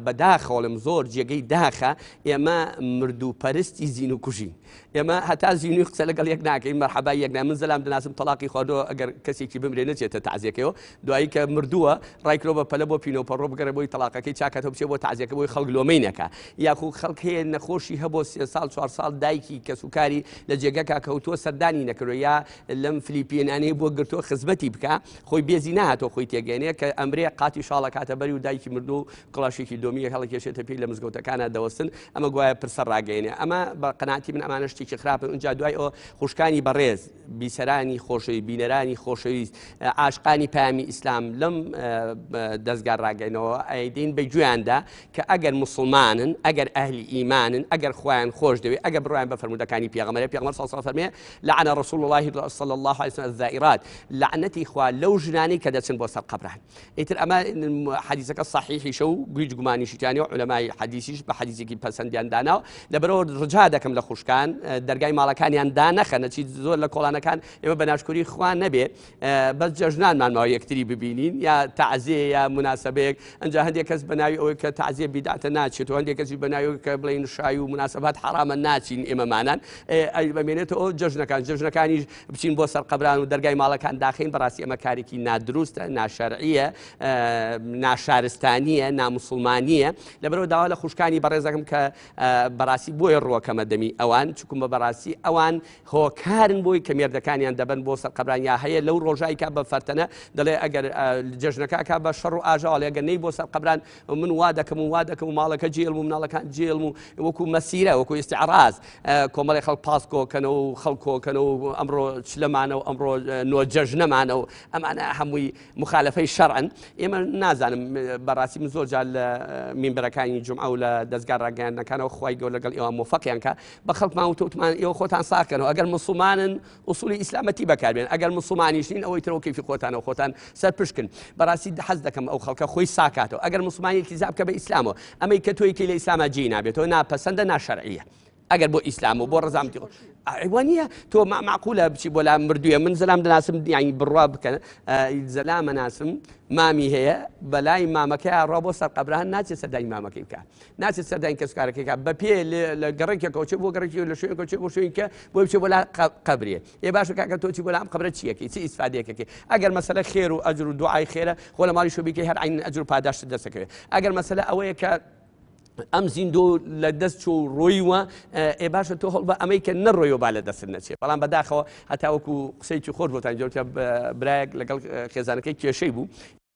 بەداخەوەڵم زۆر جێگەی داخە ئێمە مردوو پەرستی زین و کوژین. ئێمە هەتا زینوی قسە لەگەڵ یەک ناکەین، مەرحەبا یەک من زەلام دەناسم تەلاقی خواردەوە ئەگەر کەسێکی بمرێ نەچێتە تعزیەکەیەوە، دوایی کە مردووە ڕایکرۆ بە پەلە بۆ پینۆ پەڕۆ بگەڕێ بۆی تەلاقەکەی چاکەتەوە بچێ بۆ تعزیەکە بۆی خەڵک لۆمەینەکە، یاخو خەڵک هەیە نەخۆشی هەبوو 3 ساڵ 4 ساڵ دایکی کەسوکاری لە جێگەکە کەوتووە سەردانی نەکردو، یا لەم فلیپینانەی بۆ گرتووە خزمەتی بکە، خۆی بێزی نهاتۆ خۆی تێگەێنێ کە ئەمرێ قاتی شاڵە کاتە بەری و دایکی مردو کڵاشێکی دۆمیە هەڵکێشێتە پێی لە مزگەوتەکانە دەوەستن، ئەمە گوایە پرسە ڕاگەێنێ. ئەمە بە قەناعەتی من ئەمانە شتێکی خراپن. اونجا دوای ئەو خوشکانی بەڕێز، بیسەرانی خۆشەوی، بینەرانی خۆشەویست، عاشقانی پامی ئیسلام لەم دەستگا ڕاگەینەوە ئەیدین بە گوێیاندا کە ئەگەر مسلمانن، ئەگەر ئەهلی ئیمانن، ئەگەر خۆیان خۆش دەوێت، ئەگەر بڕۆیان بە فەرمودەکانی پێغەمبەر صلی الله فەرمێ لعن رسول الله صلی الله علیه وسلم الزائرات، لعنەتی خوا لەو ژنانی کە دەچن بۆ سەر قەبران. ئیتر ئەمە حەدیثەکە صحیحی شەو گویج گومانیشیتیانی و علەمای حەدیثیش بە بە حەدیثێکی پەسەندیان داناوە لەبەرەوە ڕجا دەکەم لە خوشکان دەرگای ماڵەکانیان دانەخەنە چی زۆر لە کۆڵانەکان ئێمە بە ناشکوری خوا نەبێ بەس جەژنانمانماوە یەکتری ببینین یا تەعزیە یا مناسبەیەک ئەنجا هەندێک کەس بەناوی ئەوەی کە تەعزیە بیدعەتە ناچێتەوە هەندێک کەسی بەناوی کە بڵێن شای و مناسبات حرامە ناچین ئێمەمانان بەمێنێتەوە جەژنەکانیش بچین بۆ سەر قەبران و دەرگای ماڵەکان داخین بەڕاستی ئەمە کارێکی نادروستە ناشەرعیە ناشارستانیە ناموسڵمانیە لەبەرەوە داوا لە خوشکانی بەڕێزەکەم کە بەڕاستی بۆیە ڕۆکەمە دەمی ئەوان چکم بە بەڕاستی ئەوان هۆکارن بۆی کە مێردەکانیان دەبن بۆ سەر قەبران یا هەیە لەو ڕۆژایی کا بە فەرتەنە دەڵێ ئەگەر جەژنەکە کا بە شەڕ و ئاژاڵ ئەگەر نەی بۆ سەر قەبران من وا دەکەم و ماڵەکە جێڵم و مناڵەکان جێڵم و وەکو مەسیرە وەکو ئیستیعراز کۆمەڵی خەڵک پاسکۆکەنەوە و خەڵکۆکەنەوە و ئەمڕۆ چلەمانە و ئەمڕۆ نۆ جەژنەمانە و ئەمانە هەمووی مخالفەی شەرعن ئێمە نازانم بەڕاستی من زۆر جار لە مینبەرەکانی جومعە و لە دەستگا ڕاگەیاندنەکانەوە خوای گەورە لەگەڵ ئێوە موفەقیان کە بە خەڵکمان وتمان ئێوە خۆتان ساکەنەوە ئەگەر موسڵمانن ئوسولی ئیسلامەتی بەکاربێن ئەگەر موسڵمانیش نین ئەوەی ترەوە کەیفی خۆتانەوە خۆتان سەرپشکن بەڕاستی حەز دەکەم ئەو خەڵکە خۆی ساکاتەوە ئەگەر موسڵمانێکی زاب کە بە ئیسلامەوە ئەمەی کە تۆیکی لە ئیسلامە جێی نابێتەوە ناپەسەندە ناشەرعیە ئەگەر بۆ ئیسلام و بۆ ڕزامەتی ئەیوانە تۆ معقولە بچی بۆ لا مردوویە من زەلام دەناسم یانی بڕوا بکەن زەلامە ناسم مامی هەیە بەلای مامەکەی ڕۆ بۆ سەر قەبران ناچێت سەردانی مامەکەی بکە ناچێت سەردانی کەسکارەکەی بکە بە پێ لە گەڕێکێکەوە بۆ گەڕێکی لە شوێنکەوە بۆ شوێنکە بۆ بچێت بۆ لا قەبرێ ێ باشە کاکە تۆچی بۆ لام قەبرە چیەکەی چی ئیسفادەیەکەکەی ئەگەر مەسەلە خێر و ئەجر و دوعای خێرە خۆ لە ماڵی شوبیکەی هەر عین ئەجر و پاداشت دەستەکەوێت ئەگەر مەسەلە ئەوەیە کە ئەم زیندۆ لە دەست چۆ ڕۆیوە ئێ باشە تۆ هەڵ بە ئەمەی کە نەڕۆیەوە با لە دەست نەچێت بەڵام بەداخەوە هەتاوەکو قسەیکی خۆش بۆتان جوتە برایەک لەگەڵ خێزانەکەی کێشەی بوو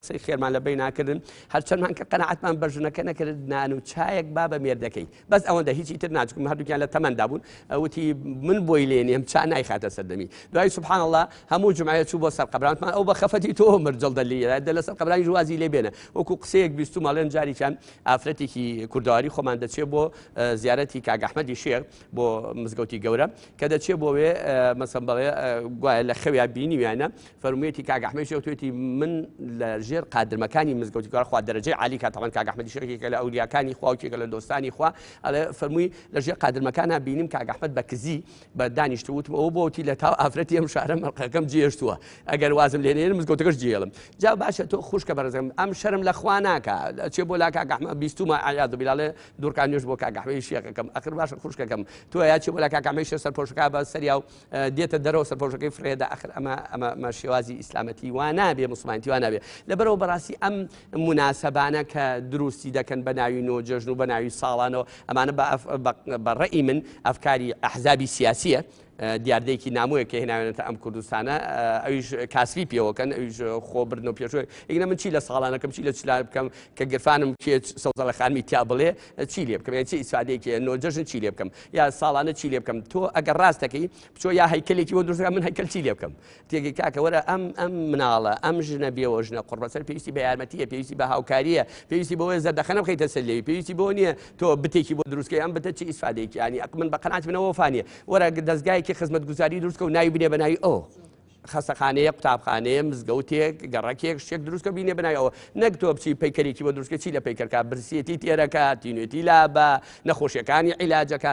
قسەی خێرمان لە بین ناکردن هەرچەندمان کە قەنەعەتمان بە ژنەکە نەکرد نان و چایەک با بە مێردەکەی بەس ئەوەندە هیچی تر ناچکم هەردووکیان لە تەمەندا بوون وتی من بۆی لێنێم چا نایخاتە سەردەمی دوای سوبحان الله هەموو جمعە چوو بۆ سەر قەبرانمان ئەو بە خەفەتی تۆ مرجڵ دەلیە لە سەر قەبرانی جوازی لێ بێنە وەکو قسەیەک بیستومەڵێن جاریکان ئافرەتێکی کوردەواری خۆمان دەچێت بۆ زیارەتی کاک ئەحمەدی شێخ بۆ مزگەوتی گەورە کە دەچێت بۆ وێ مەسەڵەن بەڵێ گوایە لە خەویا بینیویانە فەرموویەتی کاک ئەحمەدی شێخ توێتی من لە ژێر قادرمەکانی مزگەوتی گەورە خوا دەرەجەی عالی کاتەوان کاک ئەحمەدی شێخێکە لە ئەولیاکانی خوا و کێکە لە دۆستانی خوا ئەڵێ فەرمووی لە ژێر قادرمەکانە بینیم کاک ئەحمەد بە کزی بە دانیشتە وتم ئەوە بۆتی لە تاو ئافرەتی ئەم شارە مەرقەکەم جێشتووە ئەگەر وازم لێنێن مزگەوتەکەش جێڵم جا باشە تۆ خوشکە بەڕێزم ئەم شەرم لە خوا ناکە چێ بۆ لا کاک ئەحمەد بیستومە عیاذ بالله دوورکان نوێژ بۆ کاک ئەحمەدی شێخەکەم ئەخر باشە خوشکەکەم تۆ یا چێ بۆ لا کاک ئەحمەدی شێخ سەرپۆشەکە بە سەریا و دێتە دەرەوە سەرپۆشەکەی فرێدا ئەخر ئەمە شێوازی ئیسلامەتی وا نابێ موسڵمانیەتی وا نابێ لەبەرەوە بەڕاستی ئەم مناسبانە کە دروستی دەکەن بە ناوی نۆ جەژن و بە ناوی ساڵانەوە ئەمانە بە ڕێی من ئەفکاری ئەحزابی سیاسیە دیاردەیەکی ناموویە کە هێناوێنێتە ئەم کوردستانە ئەویش کاسبی پێوەکەن ئەویش خۆبردن و پێشوە ئیگنە من چی لە ساڵانەکەم چی لە چلا بکەم کە گرفانم کێ سەوزەڵە خانمی تیا بڵێ چی لێ بکەم چی ئیسفادەیەکی نۆ جەژن چی لێ بکەم یا ساڵانە چی لێ بکەم تۆ ئەگەر ڕاستەکەی بچۆ یا هەیکلێکی بۆ دروستەکە من هەیکل چی لێ بکەم تێگەی کاکە وەرە ئەم مناڵە ئەم ژنە بێوە ژنە قوربەسەر پێویستی بە یارمەتیە پێویستی بە هاوکاریە پێویستی بەوەی زەردەخەنە بخەیتە سەر لێوی پێویستی بۆ نییە تۆ بتێکی بۆ دروستکەی ئەم بتە چی ئیسفادەیەکی ینی من بە قەناعت بنەوە وەفانیە وەرە دەستگایەکی خزمەتگوزاری دروستکە و ناوی بنێ بەناوی ئەو خەسەخانەیە قوتابخانەیە مزگەوتێک گەڕەکێک شتێک دروستکە بینێ بنایەوە نەک تۆ بچی پەیکەرێکی بۆ دروستکە چی لە پەیکەرکە برسێتی تێرەکە تینوێتی لابە نەخۆشیەکانی عیلاجەکە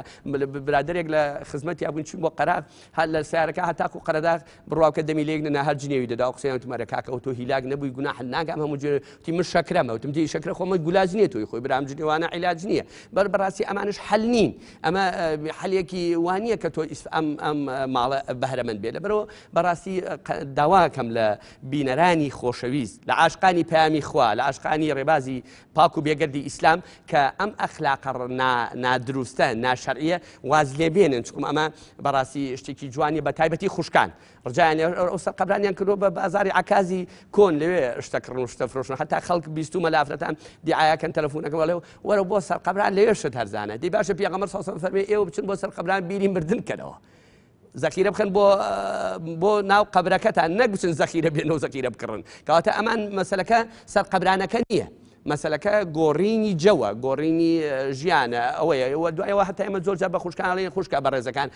برادێک لە خزمەتی بوون چون بۆ قەراغ هەر لە سیارەکە هەتاکو قەرەداغ بڕواکە دەمی لێک نە هەر جنێوی دەدا و قسەیان وتمەرە کاکە ئەو تۆ هیلاک نەبووی گوناح ناگەم هەموو جێتی من شەکرەمە وتم دی شەکرە خۆمە گولاج نییە تۆی خۆی برام جنێوانە عیلاج نییە بەڕاستی ئەمانش حەل نین ئەمە حەلێکی وانییە کە تۆ ئەم ماڵە بەهرەمەند بێت لەبەرەوە بەڕاستی داواکەم لە بینەرانی خۆشەویست لە عاشقانی پەیامی خوا لە عاشقانی ڕێبازی پاک و بێگەردی ئیسلام کە ئەم ئەخلاقە نادروستە ناشەرعیە واز لێ بێنن چکم ئەمە بەڕاستی شتێکی جوانی بە تایبەتی خوشکان ڕجایان ئەوسەر قەبرانیان کردووە بە بازاری عکازی کۆن لەوێ شتەکڕن و شتە فرۆشن هەتا خەڵک بیستومە لە ئافرەتان دیعایەکەن تەلەفۆنەکەم وەڵێ وەرە بۆ سەر قەبران لەوێ شت هەرزانە دی باشە پێغەمبەر صلی الله علیه و فەرمێ ئێوە بچن بۆ سەر قەبران بیری مردن کەنەوە زەخیرە بخەن بۆ ناو قەبرەکەتان نەگوچن زەخیرە بێنەوە زەخیرە بکڕن کەواتە ئەمان مەسەلەکە سەر قەبرانەکە نییە مەسەلەکە گۆڕینی جەوە گۆڕینی ژیانە ئەوەیە دوایەوە هەتا ئێمە زۆر جار بە خوشکانڵێن خوشکە بە ڕێزەکان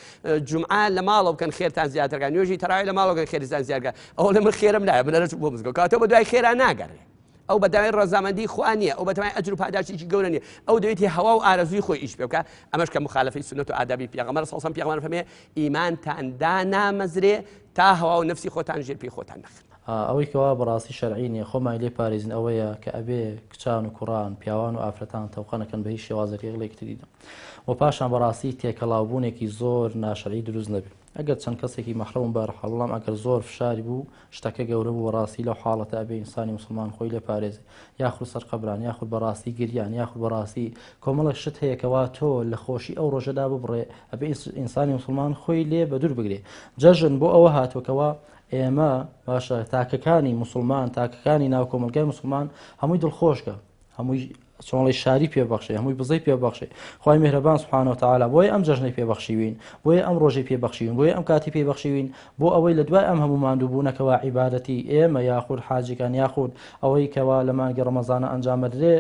جومعە لە ماڵەوە بکەن خێرتان زیاترگە نوێژی تەراوی لە ماڵەوە بکەن خێرتان زیاترگە ئەوە لە من خێرم نایە بنەرە بۆ مزگەوت کەواتە بە دوای خێرا ناگەڕێ ئەو بەداوای ڕەزامەندی خوا نییە، ئەو بەتەمای ئەجر و پاداشتێکی گەورە نیە، ئەو دەوێتی هەوا و ئارەزوی خۆی ئیش پێ بکە. ئەمەش کە مخالفەی سنەت و ئادابی پێغەمبەر صلی الله علیه و سلم پێغەمبەر فەرمێ ئیمانتان دانامەزرێ تا هەوا و نەفسی خۆتان ژێر پێی خۆتان نەخن.
ئەوەی کەوا بەڕاستی شەرعی نیە، خۆمان لێ پارێزین ئەوەیە کە ئەبێ کچان و کوڕان پیاوان و ئافرەتان تەوقەنەکەن بە هیچ شێوازێک تریدا و پاشان بەڕاستی تێکەڵاوبوونێکی زۆر ناشەرعی دروست نەبێت. ئەگەر چەند کەسێکی مەحرەم بەرحەڵام ئەگەر زۆر فشاری بوو شتەکە گەورە بوو بەڕاستی لەو حاڵەتە ئەبێ ئینسانی مسلمان خۆی لێ پارێزێ، یاخود سەرقەبران، یاخود بەڕاستی گریان، یاخود بەڕاستی کۆمەڵە شت هەیەکەوا تۆ لە خۆشی ئەو ڕۆژەدا ببڕێ، ئەبێ ئینسانی مسلمان خۆی لێ بە دوور بگرێ. جەژن بۆ ئەوە هاتووەکەوە ئێمە باشە تاکەکانی مسلمان، تاکەکانی ناو کۆمەلگای مسلمان هەمووی دڵخۆشکە، هەمووی چۆنڵی شاری پێبەخشێ، هەمووی بزەی پێبەخشێ. خوای میهرەبان سبحانه وتعالى بۆیە ئەم جەژنەی پێبەخشیوین، بۆیە ئەم ڕۆژەی پێبەخشیوین، بۆیە ئەم کاتی پێبەخشیوین، بۆ ئەوەی لە دوای ئەم هەموو ماندووبوونەکەەوە عیبادەتی ئێمە یاخود حاجەکان یاخود ئەوەی کەوا لە مانگی ڕەمەزانە ئەنجامەدرێ،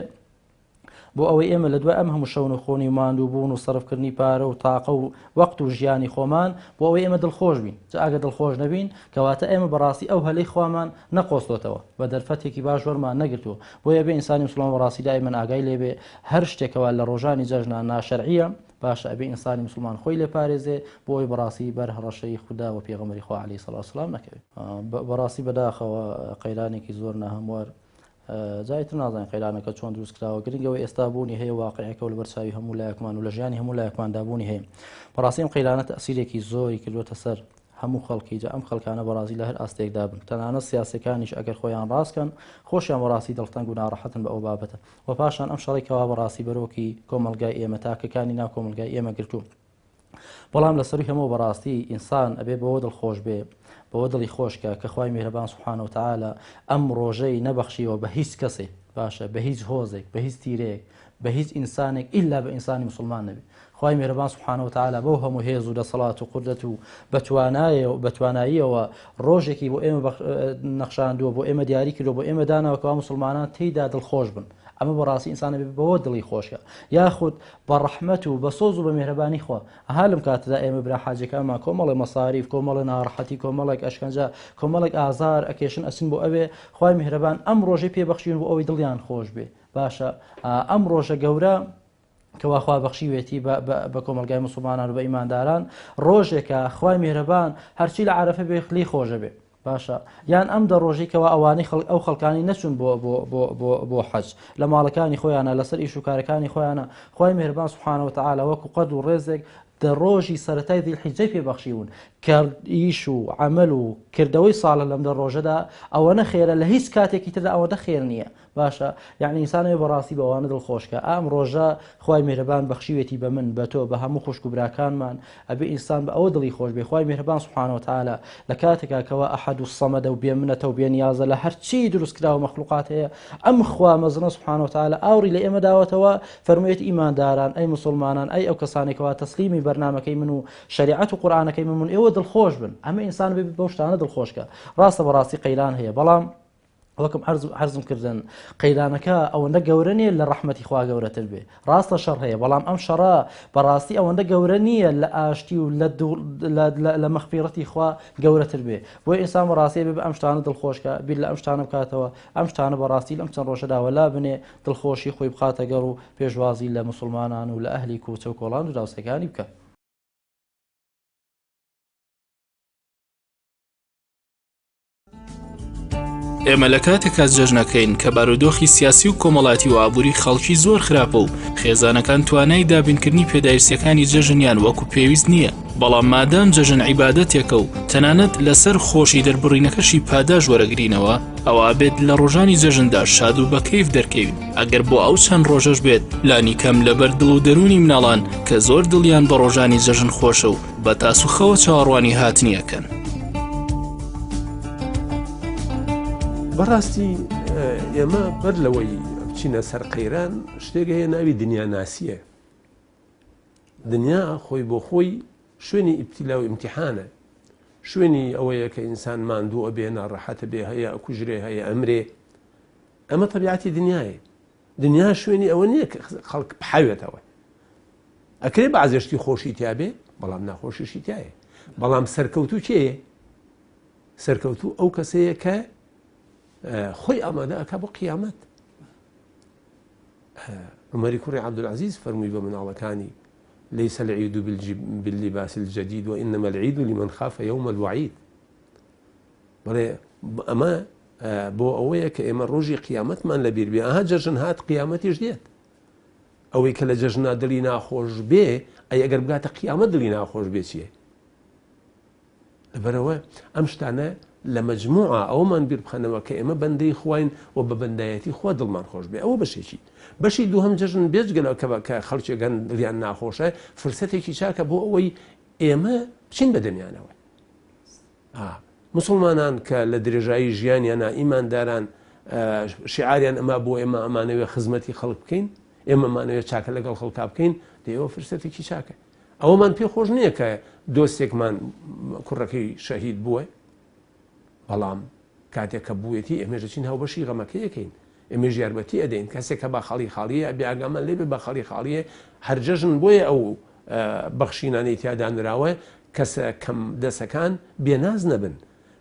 بۆ ئەوەی ئێمە لە دوای ئەم هەموو شەون و خۆنی و ماندووبوون و سەرفکردنی پارە و تاقە و وەقت و ژیانی خۆمان بۆ ئەوەی ئێمە دڵخۆش بین. ئەگە دڵخۆش نەبین کەواتە ئێمە بەڕاستی ئەو هەلەی خوامان نەقۆستۆتەوە، بە دەرفەتێکی باش وەرمان نەگرتووە. بۆیە بێ ئینسانی مسلمان بەڕاستی دائیمەن ئاگای لێبێ هەر شتێکەوە لە ڕۆژانی جەژنان ناشەرعیە باشە ئەبێ ئینسانی مسلمان خۆی لێ پارێزێ بۆ ئەوی بەڕاستی بەر هەڕەشەی خوددا و پێغەمبەری خوا عەلەیهی سەڵات و سەلام نەکەوێت. بەڕاستی بەداخەوە قەیرانێکی زۆر ناهەموار جایتر نازانین قەیرانەکە چۆن دروست کراوە، گرنگەوەی ئێستا بوونی هەیە واقعەکە و لە بەرچاوی هەموو لایەکمان و لە ژیانی هەموو لایەکماندا بوونی هەیە. بەڕاستی ئەم قەیرانە تەئسیرێکی زۆری کردوتە سەر هەموو خەڵکی، جا ئەم خەڵکانە بەڕاستی لە هەر ئاستێکدا بن، تەنانەت سیاسەکانیش ئەگەر خۆیان ڕاستکەن خۆشیان بەڕاستی دڵتەنگ و ناڕەحەتن بە ئەو بابەتە. و پاشان ئەم شەڕێکەوە بەڕاستی بەرۆکی کۆمەلگای ئێمە تاکەکانی ناو کۆمەلگای ئێمە گرتووە. بەڵام لەسەروی هەموو بەڕاستی ئینسان ئەبێ بەوە دڵخۆش بێ، بەوە دڵی خۆشکە کە خوای میهرەبان سبحانه وتعالى ئەم ڕۆژەی نەبەخشیەوە بە هیچ کەسێ، باشە بە هیچ هۆزێک، بە هیچ تیرێک، بە هیچ ئینسانێک ئیلا بە ئینسانی مسلمان نەبێ. خوای میهرەبان سبحانه وتعالى بەو هەموو هێز و دەسەڵات و قودرەت و بەتواناییەوە ڕۆژێکی بۆ ئێمە نەخشاندووە، بۆ ئێمە دیاری کردو، بۆ ئێمە داناوەکەوە مسلمانان تێیدا دڵخۆش بن. ئەمە بەڕاستی ئینسانە بەوە دڵی خۆشە، یاخود بە ڕەحمەت و بە سۆز و بە میهرەبانی خوا. ئەها لەم کاتەدا ئێمە برا حاجەکانمان کۆمەڵی مەساریف، کۆمەڵی ناڕەحەتی، کۆمەڵێک ئەشکەنجە، کۆمەڵێک ئازار ئەکێشن ئەچن بۆ ئەوێ خوای میهرەبان ئەم ڕۆژەی پێبەخشین بۆ ئەوەی دڵیان خۆش بێ. باشە ئەم ڕۆژە گەورە کەوا خوا بەخشیوێتی بە کۆمەلگای مسلمانان و بە ئیمانداران ڕۆژێکە خوای میهرەبان هەرچی لە عەرەفە بێخلی خۆشە بێ. باشە یان ئەم دە ڕۆژێکەوە ئەوانەی ئەو خەڵکانی نەچون بۆ حەج لە ماڵەکانی خۆیانە لەسەر ئیش و کارەکانی خۆیانە، خوای میهرەبان سبحانه وتعالى وەکو قەد و ڕێزێک دە ڕۆژی سەرەتای ذیلحیجەی پێبەخشیون کە ئیش و عەمەل و کردەوەی ساڵە لەم دە ڕۆژەدا ئەوەنە خێرە، لە هیچ کاتێکی تردا ئەوەنە خێر نییە. باشە یعنی ئینسانەوێ بەڕاستی بەوانە دڵخۆشکە ئەم ڕۆژە خوای میهرەبان بەخشیوێتی بە من بە تۆ بە هەموو خوشک و براکانمان، ئەبێ ئینسان بە ئەوە دڵی خۆش بێ. خوای میهرەبان سبحانه وتعالى لە کاتێکا کەوا ئەحەد و سەمەدە و بێمنەتە و بێنیازە لە هەرچی دروست کراوە مەخلوقات هەیە، ئەم خوا مەزنە سبحانه وتعالى ئاوری لە ئێمە داوەتەوە، فەرموویەتی ئیمانداران، ئەی مسلمانان، ئەی ئەو کەسانێکەوە تەسلیمی بەرنامەکەی من و شریعەت و قورئانەکەی من ئێوە دڵخۆش بن. ئەمە ئینسان بێ بەو شتانە دڵخۆشکە. ڕاستە بەڕاستی قەیران هەیە، بەڵام وەکم حەرزم کردن قەیرانەکە ئەوەندە گەورە نییە لە ڕەحمەتی خوا گەورەتر بێ. ڕاستە شەڕ هەیە، بەڵام ئەم شەڕە بەڕاستی ئەوەندە گەورە نییە لە ئاشتی و لە مەغفیرەتی خوا گەورەتر بێ. بۆی ئینسان بەڕاستی بێ بە ئەم شتانە دڵخۆشکە، بیر لە ئەم شتانە بکاتەوە، ئەم شتانە بەڕاستی لەم چەند ڕۆژەدا وەلا بنێ دڵخۆشی خۆی بخاتە گەڕ و پێشوازی لە مسلمانان و لە ئەهلی کوچە و کۆڵان و داوسەکانی بکە.
ئێمە لە کاتێکا جەژنەکەین کە بارودۆخی سیاسی و کۆمەڵاتی و ئابووری خەڵکی زۆر خراپە و خێزانەکان توانای دابینکردنی پێداویستیەکانی جەژنیان وەکو پێویست نییە. بەڵام مادام جەژن عیبادەتێکە و تەنانەت لەسەر خۆشی دەربڕینەکەشی پاداش وەرەگرینەوە، ئەوە بێت لە ڕۆژانی جەژندا شاد و بەکەیف دەرکەوین. ئەگەر بۆ ئەو چەند ڕۆژەش بێت لانی کەم لەبەر دڵ و دەرونی مناڵان کە زۆر دڵیان بە ڕۆژانی جەژن خۆشە و بە تاسوخەوە چاوەڕوانی هاتنیەکەن.
بەڕاستی ئێمە بەر لەوەی بچینە سەر قەیران شتێک هەیە ناوی دنیا ناسیە. دنیا خۆی بۆ خۆی شوێنی ئیبتیلا و ئیمتیحانە، شوێنی ئەوەیە کە ئینسان ماندووە بێ، ناڕەحەتە بێ، هەیە ئەکوژرێ، هەیە ئەمرێ. ئەمە تەبیعەتی دنیاە. دنیا شوێنی ئەوە نییە کە خەڵک بحاوێتەوە. ئەکرێ بەعزێشتی خۆشی تیا بێ، بەڵام ناخۆشیشی تایە. بەڵام سەرکەوتوو کێیە؟ سەرکەوتوو ئەو کەسەیە کە خۆی ئامادە ئەکا بۆ قیامەت. عمەری کوڕی عەبدولعەزیز فەرمووی بە مناڵەکانی ليس العيد باللباس الجديد وإنما العيد لمن خاف يوم الوعيد. بەڵێ ئەمە بۆ ئەوەیە کە ئێمە ڕۆژی قیامەتمان لەبیر بێ. ئەها جەژن هات قیامەتیش دێت. ئەوەی کە لە جەژنا دڵی ناخۆش بێ ئەگەر بگاتە قیامەت دڵی ناخۆش بێ چییە؟ لەبەرەوە ئەم شتانە لە مەجموعە ئەومان بیر بخەنەوە کە ئێمە بەندەی خوین و بە بەندایەتی خوا دڵمان خۆش بێ. ئەوە بەشێکی. بەشی دووهەم جەژن بێجگەلەوە کە خەڵکێکەکان دڵیان ناخۆشە فرسەتێکی چاکە بۆ ئەوەی ئێمە بچین بە دەمیانەوە. مسلمانان کە لە درێژایی ژیانیانە ئیمانداران شعاریان ئەمە بۆ ئێمە ئەمانەوێ خزمەتی خەڵک بکەین، ئێمەمانەوێت چاکە لەگەڵ خەڵکا بکەین، دەیەوە فرسەتێکی چاکە. ئەوەمان پێ خۆش نییە کە دۆستێکمان کوڕەکەی شەهید بووە، بەڵام کاتێک کە بوویەتی ئێمێژەچین هاوبەشی غەمەکە یەکەین، ئێمێ ژیاربەتی ئەدەین. کەسێک کە با خەڵی خاڵیە ئەبێ ئاگامان لێبێ بە خەڵی خاڵیە هەر جەژن بۆیە ئەو بەخشینانەی تیادا نراوە کەسە کەم دەسەکان بێناز نەبن،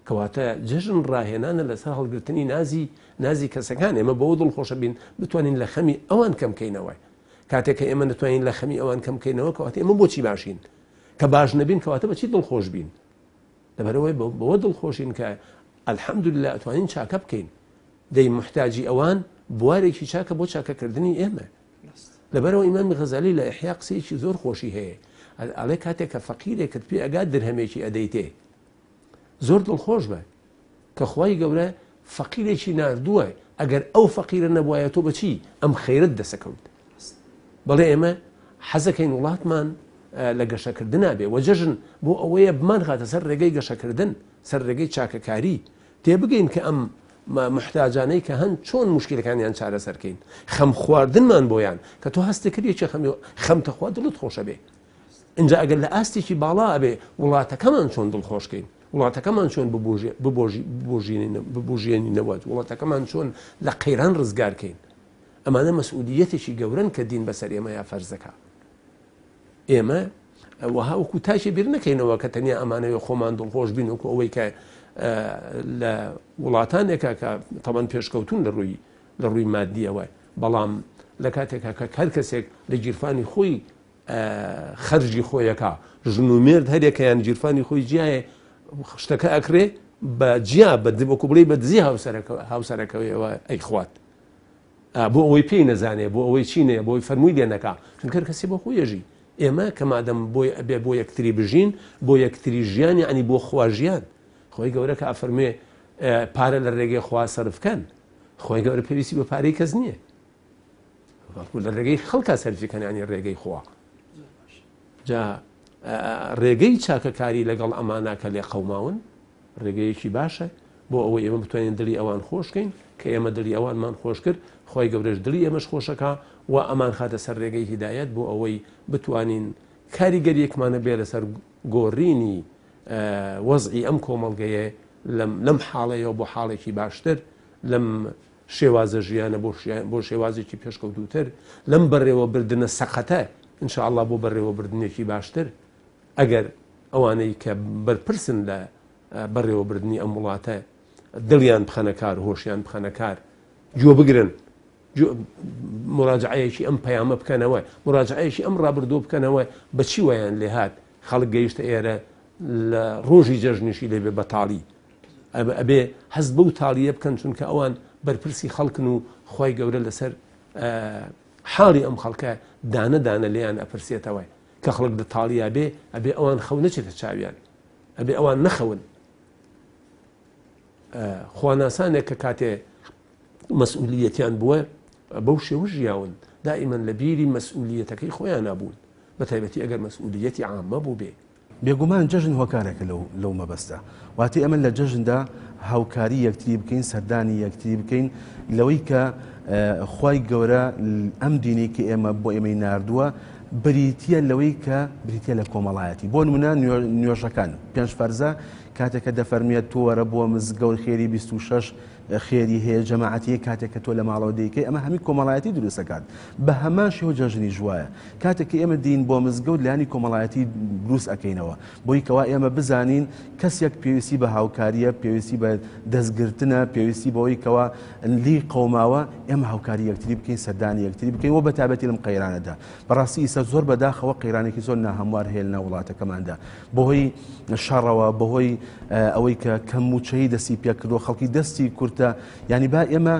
کەواتە جەژن ڕاهێنانە لەسەر هەڵگرتنی نازی کەسەکان. ئێمە بەوە دڵخۆشە بین بتوانین لە خەمی ئەوان کەم بکەینەوە. کاتێک کە ئێمە نتوانین لە خەمی ئەوان کەم بکەینەوە کەواتە ئێمە بۆچی باشین؟ کە باش نەبین کەواتە بەچی دڵخۆش بین؟ لەبەرەوەی بەوە دڵخۆشین کە ئەلحەمدوللا ئەتوانین چاکە بکەین. دەی محتاجی ئەوان بوارێکی چاکە بۆ چاکەکردنی ئێمە. لەبەرەوە ئیمامی غەزالی لە ئیحیا قسەیەکی زۆر خۆشی هەیە. ئەڵێ کاتێک کە فەقیرێکت پێ ئەگات درهەمێکی ئەدەیتێ زۆر دڵخۆش بە کە خوای گەورە فەقیرێکی ناردووە، ئەگەر ئەو فەقیرە نەبوایە تۆ بەچی ئەم خەیرت دەسەکەوت. بەڵێ ئێمە حەزەکەین وڵاتمان لە گەشەکردنا بێ و جەژن بۆ ئەوەیە بمان خاتە سەر ڕێگەی گەشەکردن، سەر ڕێگەی چاکەکاری، تێبگەین کە ئەم محتاجانەی کە هەن چۆن مشکلەکانیان چارەسەرکەین، خەم خواردنمان بۆیان کە تۆ هەستێکردی خەمتە خوا دڵت خۆشە بێ. اینجا ئەگەر لە ئاستێکی باڵا ئەبێ وڵاتەکەمان چۆن دڵخۆشکەین، وڵاتەکەمان چۆن ببوژێنینەوە، وڵاتەکەمان چۆن لە قەیران ڕزگارکەین. ئەمانە مەسئولیەتێکی گەورن کە دین بەسەر ئێمە یا فەرزەکە. ئێمە وەها وەکو تاشی بیر نەکەینەوە کە تەنیا ئەمانەوێ خۆمان دڵخۆش بین وەکو ئەوەی کە لە وڵاتانێکە کە تەبەن پێشکەوتون لە ڕووی مادیەوە، بەڵام لە کاتێکە کە هەر کەسێک لە گیرفانی خۆی خەرجی خۆیەکە ژن و مێرد هەرێکەیان گیرفانی خۆی جیایە شتەکە ئەکرێ بە جیا بەوەکو بڵێ بە دزی هاوسەرەکەوەیەوە ئەی خوات بۆ ئەوەی پێی نەزانێ، بۆ ئەوەی چینەیە، بۆی فەرمووی لێ نەکا، چونکە کەسی بۆ خۆیەژی. ئێمە کە مادەم بۆی ئەبێ بۆ یەکتری بژین، بۆ یەکتری ژیان، یعنی بۆ خواژیان. خۆی گەورە کە ئەفەرمێ پارە لە ڕێگەی خوا سەرفکەن، خۆی گەورە پێویستی بە پارەی کەس نییە، لە ڕێگەی خەڵکا سەرفیکەن، ینی ڕێگەی خوا. جا ڕێگەی چاکەکاری لەگەڵ ئەمانە کە لێ قەوماون ڕێگەیەکی باشە بۆ ئەوەی ئێمە بتوانین دڵی ئەوان خۆشکەین کە ئێمە دڵی ئەوانمان خۆش کرد، خۆی گەورەش دڵی ئێمەش خۆشەکە و ئەمان خاتە سەر ڕێگەی هیدایەت بۆ ئەوەی بتوانین کاریگەریەکمانە بێ لەسەر گۆڕینی وەزعی ئەم کۆمەڵگەیە لەم حاڵەیەوە بۆ حاڵێکی باشتر، لەم شێوازە ژیانە بۆ شێوازێکی پێشکەوتوتر، لەم بەڕێوە بردنە سەقەتە ئینشاءالله بۆ بەڕێوە بردنێکی باشتر. ئەگەر ئەوانەی کە بەرپرسن لە بەڕێوەبردننی ئەم وڵاتە دڵیان بخەنە کار، هۆشیان بخەنە کار، گوێ بگرن، مراجعەیەکی ئەم پەیامە بکەنەوە، مراجعەیەکی ئەم ڕابردوو بکەنەوە بەچی ویان لێ هات. خەڵک گەیشتە ئێرە لە ڕۆژی جەژنیشی لێبێ بە تاڵی، ئەبێ هەست بەو تاڵیە بکەن، چونکە ئەوان بەرپرسی خەڵکن و خی گەورە لەسەر حاڵی ئەم خەڵکە دانە دانە لێیان ئەپرسێتەوە کە خەڵک لە تاڵیا بێ، ئەبێ ئەوان خەو نەچێتە چاویان، ئەبێ ئەوان نەخەون. خواناسانێک کە کاتێ مەسئولیەتیان بووە بەو شێوە ژیاون، دائیمەن لە بیری مەسئولیەتەکەی خۆیان نابوون، بە تایبەتی ئەگەر مەسئولیەتی عامە بوو بێ.
بێگومان جەژن هۆکارێکە لەو مەبەستە، واتی ئەمە لە جەژندا هاوکاری یەکتری بکەین، سەردانی یەکتری بکەین لەوەی کە خوای گەورە ئەم دینی کە ئێمە بۆ ئێمەی ناردووە بریتە لەوەی کە بریتە لە کۆمەڵایەتی. بۆ نمونە نوێژەکان پێنج فەرزە کاتێککە دەفەرمێت تۆ وەرە بۆ مزگەوت خێری 26 خێری هەیە جەماعەتی کاتێککە تۆ لە ماڵەوە دەیکەی ئەمە هەمی کۆمەڵایەتی دروستەکات بە هەمان شێوە جەژنی ژوایە کاتێککە ئێمە دین بۆ مزگەوت لانی کۆمەڵایەتی دروست ئەەکەینەوە بۆی کەوا ئێمە بزانین کەسێک پێویستی بە هاوکاریە پێویستی بە دەستگرتنە پێویستی بەوەی کەوا لی قەوماوە ئێمە هاوکاری یەکتری بکەین سەردانی یەکتری بکەین و بە تابەتی لەم قەیرانەدا بەڕاستی ئیستا زۆر بەداخەوە قەیرانێکی زۆر ناهەموار هەیە لە وڵاتەکەماندا بەهۆی شەڕەوە بەهۆی ئەوەی کە کەموچەی دەستی پێکردەوە خەڵکی دەستی کورتە ینی با ئێمە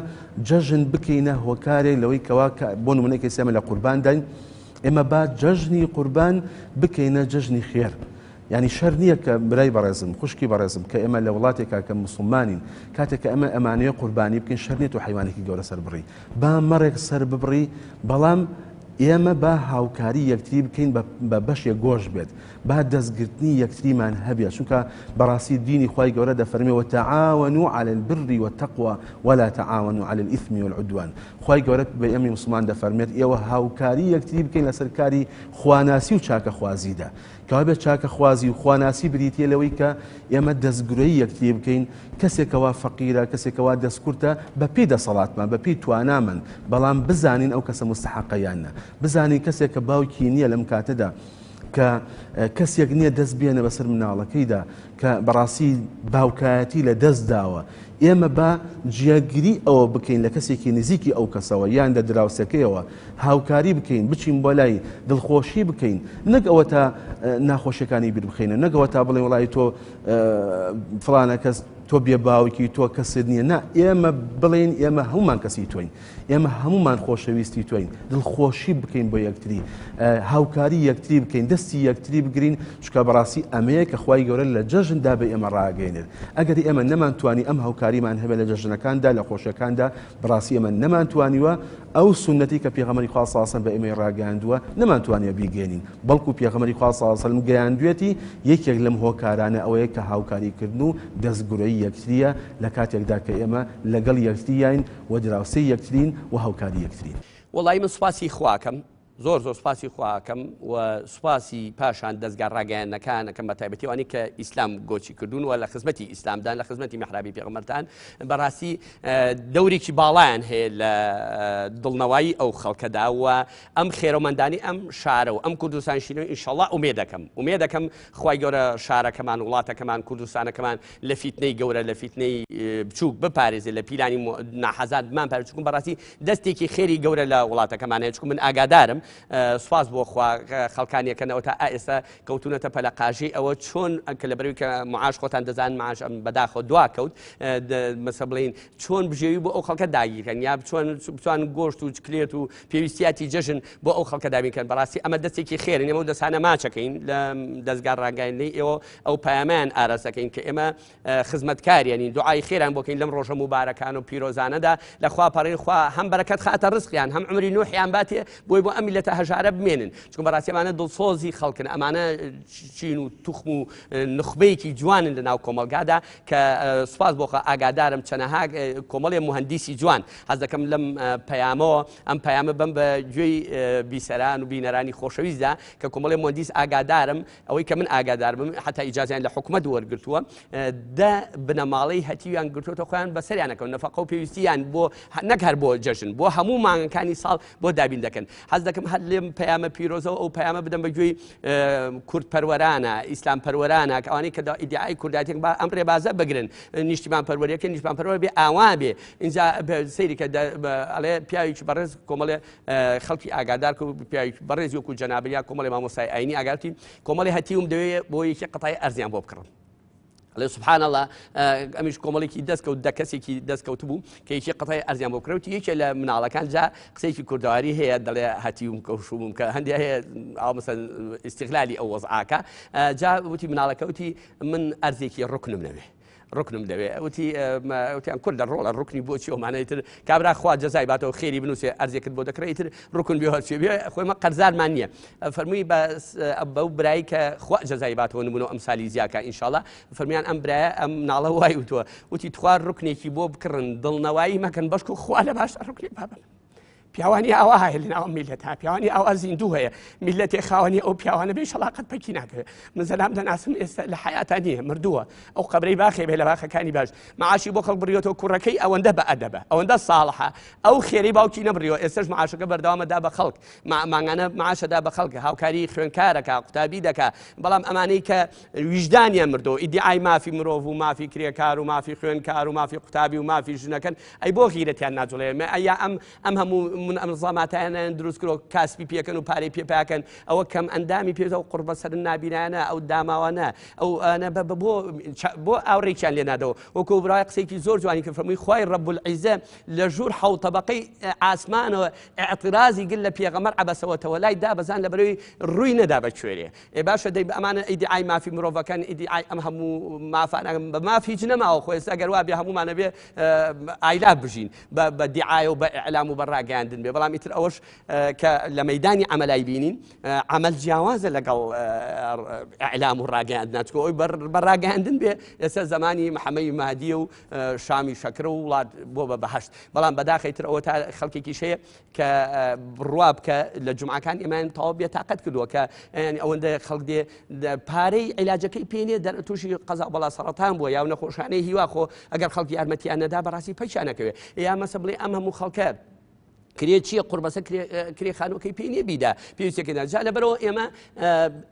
جەژن بکەینە هۆکارێک لەوەی کەوا بۆ نمونەیەکی سێمە لە قوربان داین ئێمە با جەژنی قوربان بکەینە جەژنی خێر ینی شەر نییە کە برای بەڕێزم خوشکی بەڕێزم کە ئێمە لە وڵاتێکا کە مسلمانین کاتێک کە ئەمە ئەمانەیە قوربانی بکەین شەر نیێت و حیوانێکی گەورە سەر بڕی با مەڕێک سەر ببڕی بەڵام ئێمە با هاوکاری یەکتری بکەین بە بەشێک گۆش بێت با دەستگرتنی یەکتریمان هەبێت چونکە بەڕاستی دینی خوای گەورە دەفەرمێ وتعاونوا على البر والتقوى ولا تعاونوا على الإثم والعدوان خوای گەورە بە ئێمە مسلمان دەفەرمێت ئێوە هاوکاری یەکتری بکەین لەسەر کاری خواناسی و چاکە خوازیدا کەوا بێت چاکە خوازی و خواناسی بریتە لەوەی کە ئێمە دەستگرۆی یەکتری بکەین کەسێکەوە فەقیرە کەسێکەوە دەستکورتە بە پێی دەسەڵاتمان بە پێی توانامن بەڵام بزانین ئەو کەسە مستحقەیانە بزانین کەسێک کە باوکی نییە لەم کاتەدا کە کەسێک نییە دەست بێنە بەسەر مناڵەکەیدا کە بەڕاستی باوکایەتی لە دەست داوە ئێمە بە جیاگیری ئەوە بکەین لە کەسێکی نزیکی ئەو کەسەوە یان لە دراوسەکەیەوە هاوکاری بکەین بچین بۆ لای دڵخۆشی بکەین نەک ئەوە تا ناخۆشیەکانی بیر بخینە نەگەوە تا بڵێ وڵی تۆ فڵانە کەس تۆ بێ باوکی تۆ کەسێت نییە نا ئێمە بڵێن ئێمە هەمومان کەسی توین ئێمە هەمومان خۆشەویستی توین دڵخۆشی بکەین بۆ یەکتری هاوکاری یەکتری بکەین دەستی یەکتری بگرین چکە بەڕاستی ئەمەیە کە خوای گەورە لە جەژندا بە ئێمە ڕاگەێنێت ئەگەر ئێمە نەمانتوانی ئەم هاوکاریمان هەبێت لە جەژنەکاندا لە خۆشەکاندا بەڕاستی ئێمە نەمانتوانیوە ئەو سنەتی کە پێغەمبەری خوا صلی الله علیه و سلم بە ئێمە ڕاگەاندووە نەمانتوانیە بیگەێنین بەڵکو پێغەمبەری خوا صلی الله علیه و سلم گەیاندوێتی یەکێک لەم هۆکارانە ئەوەیە کە هاوکاریکردن و دەستگرۆی یەکتریە لە کاتێکدا کە ئێمە لەگەڵ یەکتریین و دراوسەی یەکترین و هاوکاری یەکترین
وەڵی من سوپاسی خواکەم زۆر سوپاسی خواکەم و سوپاسی پاشان دەستگا ڕاگەیانەکانەکەم بە تایبەتیوانی کە ئیسلام گۆچی کردوون و لە خزمەتی ئیسلامدان لە خزمەتی میحرابی پێغەمبەرتان بەڕاستی دەورێکی باڵایان هەیە لە دڵنەوەی ئەو خەڵکەدا و ئەم خێرەمەندانی ئەم شارە و ئەم کوردستان شینەوە ئینشەڵڵا ئومێ دەکەم خوای گەورە شارەکەمان وڵاتەکەمان کوردستانەکەمان لە فیتنەی گەورە لە فیتنەی بچووک بپارێزێت لە پیلانی ناحەزانمان پارێز چکم بەڕاستی دەستێکی خێری گەورە لە وڵاتەکەمان هەیە چکم من ئاگادارم سوپاس بۆ خوا خەڵکانیەکەنەوە تا ئێستا کەوتونەتە پەلەقاژەی ئەوە چۆن کە لە بەروی کە معاش خۆتان دەزان معاش بەداخۆ دوا کەوت مەسە بڵین چۆن بژێوی بۆ ئەو خەڵکە داگیرکەن یا بتوان گۆشت و چکلێت و پێویستیاتی جەژن بۆ ئەو خەڵکە دابینکەن بەڕاستی ئەمە دەستێکی خێرن ئێمە دەستانە ماچەکەین لە دەستگا ڕاگەیاندنەی ئێوە ئەو پەیامیان ئاراستەکەین کە ئێمە خزمەتکاریانی دوعای خێران بۆکەین لەم ڕۆژە موبارەکان و پیرۆزانەدا لە خوا پەڕین خوا هەم بەرەکەت خاتە ڕزقیان هەم عمری نوحیان باتێ بۆی بۆ ئەم میلەتە هەژارە بمێنن چونکە بەڕاستی ئەمانە دڵسۆزی خەڵکن ئەمانە چین و توخم و نخبەیەکی جوانن لە ناو کۆمەلگادا کە سوپاس بۆ ئاگادارم چەنەها کۆمەڵێ مهندیسی جوان حەز دەکەم لەم پەیامەوە ئەم پەیامە بم بە گوێی بیسەران و بینەرانی خۆشەویستدا کە کۆمەڵێ مهندیس ئاگادارم ئەوەی کە من ئاگادارم حتا ئیجازیان لە حکومەت وەرگرتووە دە بنەماڵەی هەتیویان گرتووەتە خۆیان بەسەریان نەکەون نەفەقە و پێویستیان بۆ نەک هەر بۆ جەژن بۆ هەموو مانگەکانی ساڵ بۆ دابین دەکەن حەز دەکەم هەر لێم پەیامە پیرۆزەوە ئەو پەیامە بدەم بە گوێی کورد پەروەرانە ئیسلام پەروەرانە کە ئەوانەی کە ئیدعای کوردایەتێک ئەم ڕێبازە بگرن نیشتیمان پەروەریەکە نیشتیمان پەروەر بێ ئاوا بێ اینجا سەیری کە ئەڵێ پیاوێکی بەڕێز کۆمەڵێ خەڵکی ئاگادار و پیاوێکی بەڕێز وەکو جەنابەریا کۆمەڵێ مامۆستای ئاینی ئاگاتی کۆمەڵی هەتیوم دەوێت بۆ یەکی قەتای ئەرزیان بۆ بکڕن الله سبحان الله ئەمیش کۆمەڵێکی دەستکەوت دە کەسێکی دەستکەوت بوو کە یەکی قەتای ئەرزیان بۆ بکرێت یەکێ لە مناڵەکان جا قسەیەکی کوردەواری هەیە دەڵێ هەتیوم کەوشوم کە هەندێک هەیە مەسەن ئیستیغلالی ئەو وەزعاکە جا وتی مناڵەکە وتی من ئەرزێکی ڕوکنم نەوێ ڕوکنم دەوێت وتیان کوردە ڕۆڵە ڕوکنی بۆچی ئەومانەیتر کابرا خوا جەزای باتەوە خێری بنووسێ ئەرزێکت بۆ دەکڕێتتر ڕوکن بێ هەرچێ بێ خۆیمە قەرزارمان نییە فەرمووی بەو برایی کە خوا جەزای باتەوە نمونەوە ئەمسالی زیاکە ئینشاڵڵا فەرمیان ئەم برایە ئەم ناڵە وای وتووە وتی توخوا ڕوکنێکی بۆ بکڕن دڵنەوایی مەکەن بەشک و خوا لە باش ڕوکنی بابن پیاوانی ئەوە هەیە لە ناوە میلەتە پیاوانی ئەوە زیندوو هەیە میلەتێ خاوەنی ئەو پیاوانە بێ شەڵاقت پەکی ناکرێت من زەلام دەناسم ئێستا لە حیاتا نییە مردووە ئەو قەبرەی باخێ بێ لە باخەکانی باش معاشی بۆ خەڵک بڕیۆتەوە کوڕەکەی ئەوەندە بە ئەدەبە ئەوەندە ساڵحە ئەو خێری باوکی نەبڕیەوە ئێستش معاشەکە بەردەوامەدا بە خەڵک ماگانە معاشەدا بە خەڵکە هاوکاری خوێنکارەکە قوتابی دەکا بەڵام ئەمانەی کە ویژدانیان مردەوە ئیدعای مافی مرۆڤ و مافی کرێکار و مافی خوێنکار و مافی قوتابی و مافی ژنەکەن ئەی بۆ غیرەتیان ناجوڵێ ئەیا ئەم هەموو منظەماتیان دروست کرۆ کاسبی پێکەن و پارەی پێپاکەن ئەوە کەم ئەندامی پێ و قوربە سەرن نابینانە ئەو داماوانە ئەو بۆ ئاوڕێکیان لێ نادەوە وەکو برای قسەیەکی زۆر جوانی کە فەرمووی خوای رب العیزە لە ژوور حەوت طەبەقەی ئاسمانەوە ئێعترازی گل لە پێغەمبەر عەبەسەوەتەوە لای دابەزان لەبەرەوەی ڕووی نەدا بە کوێرێ باشە دەی ئەمانە ئیدعای مافی مرۆڤەکان ئیدعای ئەم هەموو مافانە بە مافی هیچ نەماوە خۆ ئێستا ئەگەر وا بێ هەمومانە بێ ئایلا بژین بە دیعایە و بە ئیعلام و بەڕاگەیاندن بێ بەڵام ئیتر ئەوەش کە لە مەیدانی عەمەلای بینین عەمەل جیاوازە لەگەڵ ئیعلام و ڕاگەیاندن چکۆ ئەوی بەڕاگەیاندن بێ ئێستا زمانی محەممەدی مادیە و شامی شەکرە و وڵات بۆ بە بەهەشت بەڵام بەداخەیتر ئەوە تا خەڵکێکی شەیە کە بڕوا بکە لە جومعەکان ئێمان تەواو بێتاقەت کردووە کە ئەوەندە خەڵک دێ پارەی عیلاجەکەی پێنێ تووشی قەزا بەڵا سەرەتان بووە یا نەخۆشانەی هیوا خۆ ئەگەر خەڵکی یارمەتیان نەدا بەڕاستی پەیشانەکەوێ یا مەسە بڵێ ئەم هەموو خەڵکە کرێ چییە قوربەسە کرێ خانووکەی پێنیە بیدا پێویستێکدا جا لەبەرەوە ئێمە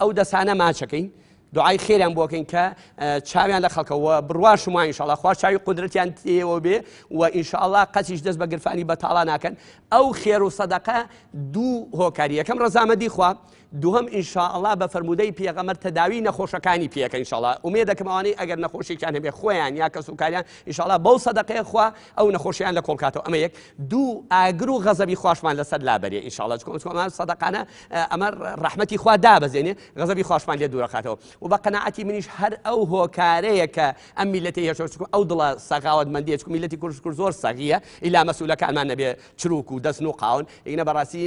ئەو دەسانە ماچەکەین دوعای خێریان بۆکەین کە چاویان لە خەڵکەوە بڕواش وای ئینشاءڵڵا خوا چاوی قودرەتیان تێوە بێ و ئینشاءڵڵا قەچیش دەست بە گرفانی بەتاڵا ناکەن ئەو خێر و سەدەقە دوو هۆکاری یەکەم ڕەزامەندی خوا دووهم ئینشاءڵڵا بە فەرمودەی پێغەمبەر تەداوی نەخۆشەکانی پێکە ئینشاءڵڵا ئومێدە دەکەم ئەوانەی ئەگەر نەخۆشییان هەبێ خۆیان یا کەسوکاریان ئینشاءڵڵا بەو سەدەقەیە خوا ئەو نەخۆشییان لە کۆڵکاتەوە ئەمە یەک دوو ئاگر و غەزەبی خواشمان لەسەر لابەرێ ئینشاءڵڵا چکۆ سەدەقانە ئەمە ڕەحمەتی خوا دابەزێنێ غەزەبی خواشمان لێ دوورەخاتەوە و بە قەناعەتی منیش هەر ئەو هۆکارەیە کە ئەم میلەتی هێشە ئەو دڵە سەغاوەتمەندیە چکو میلەتی کورد زۆر سەغیە ئیلا مەسئولەکانمان نەبێ چروک و دەستن و قاون ئینە بەڕاستی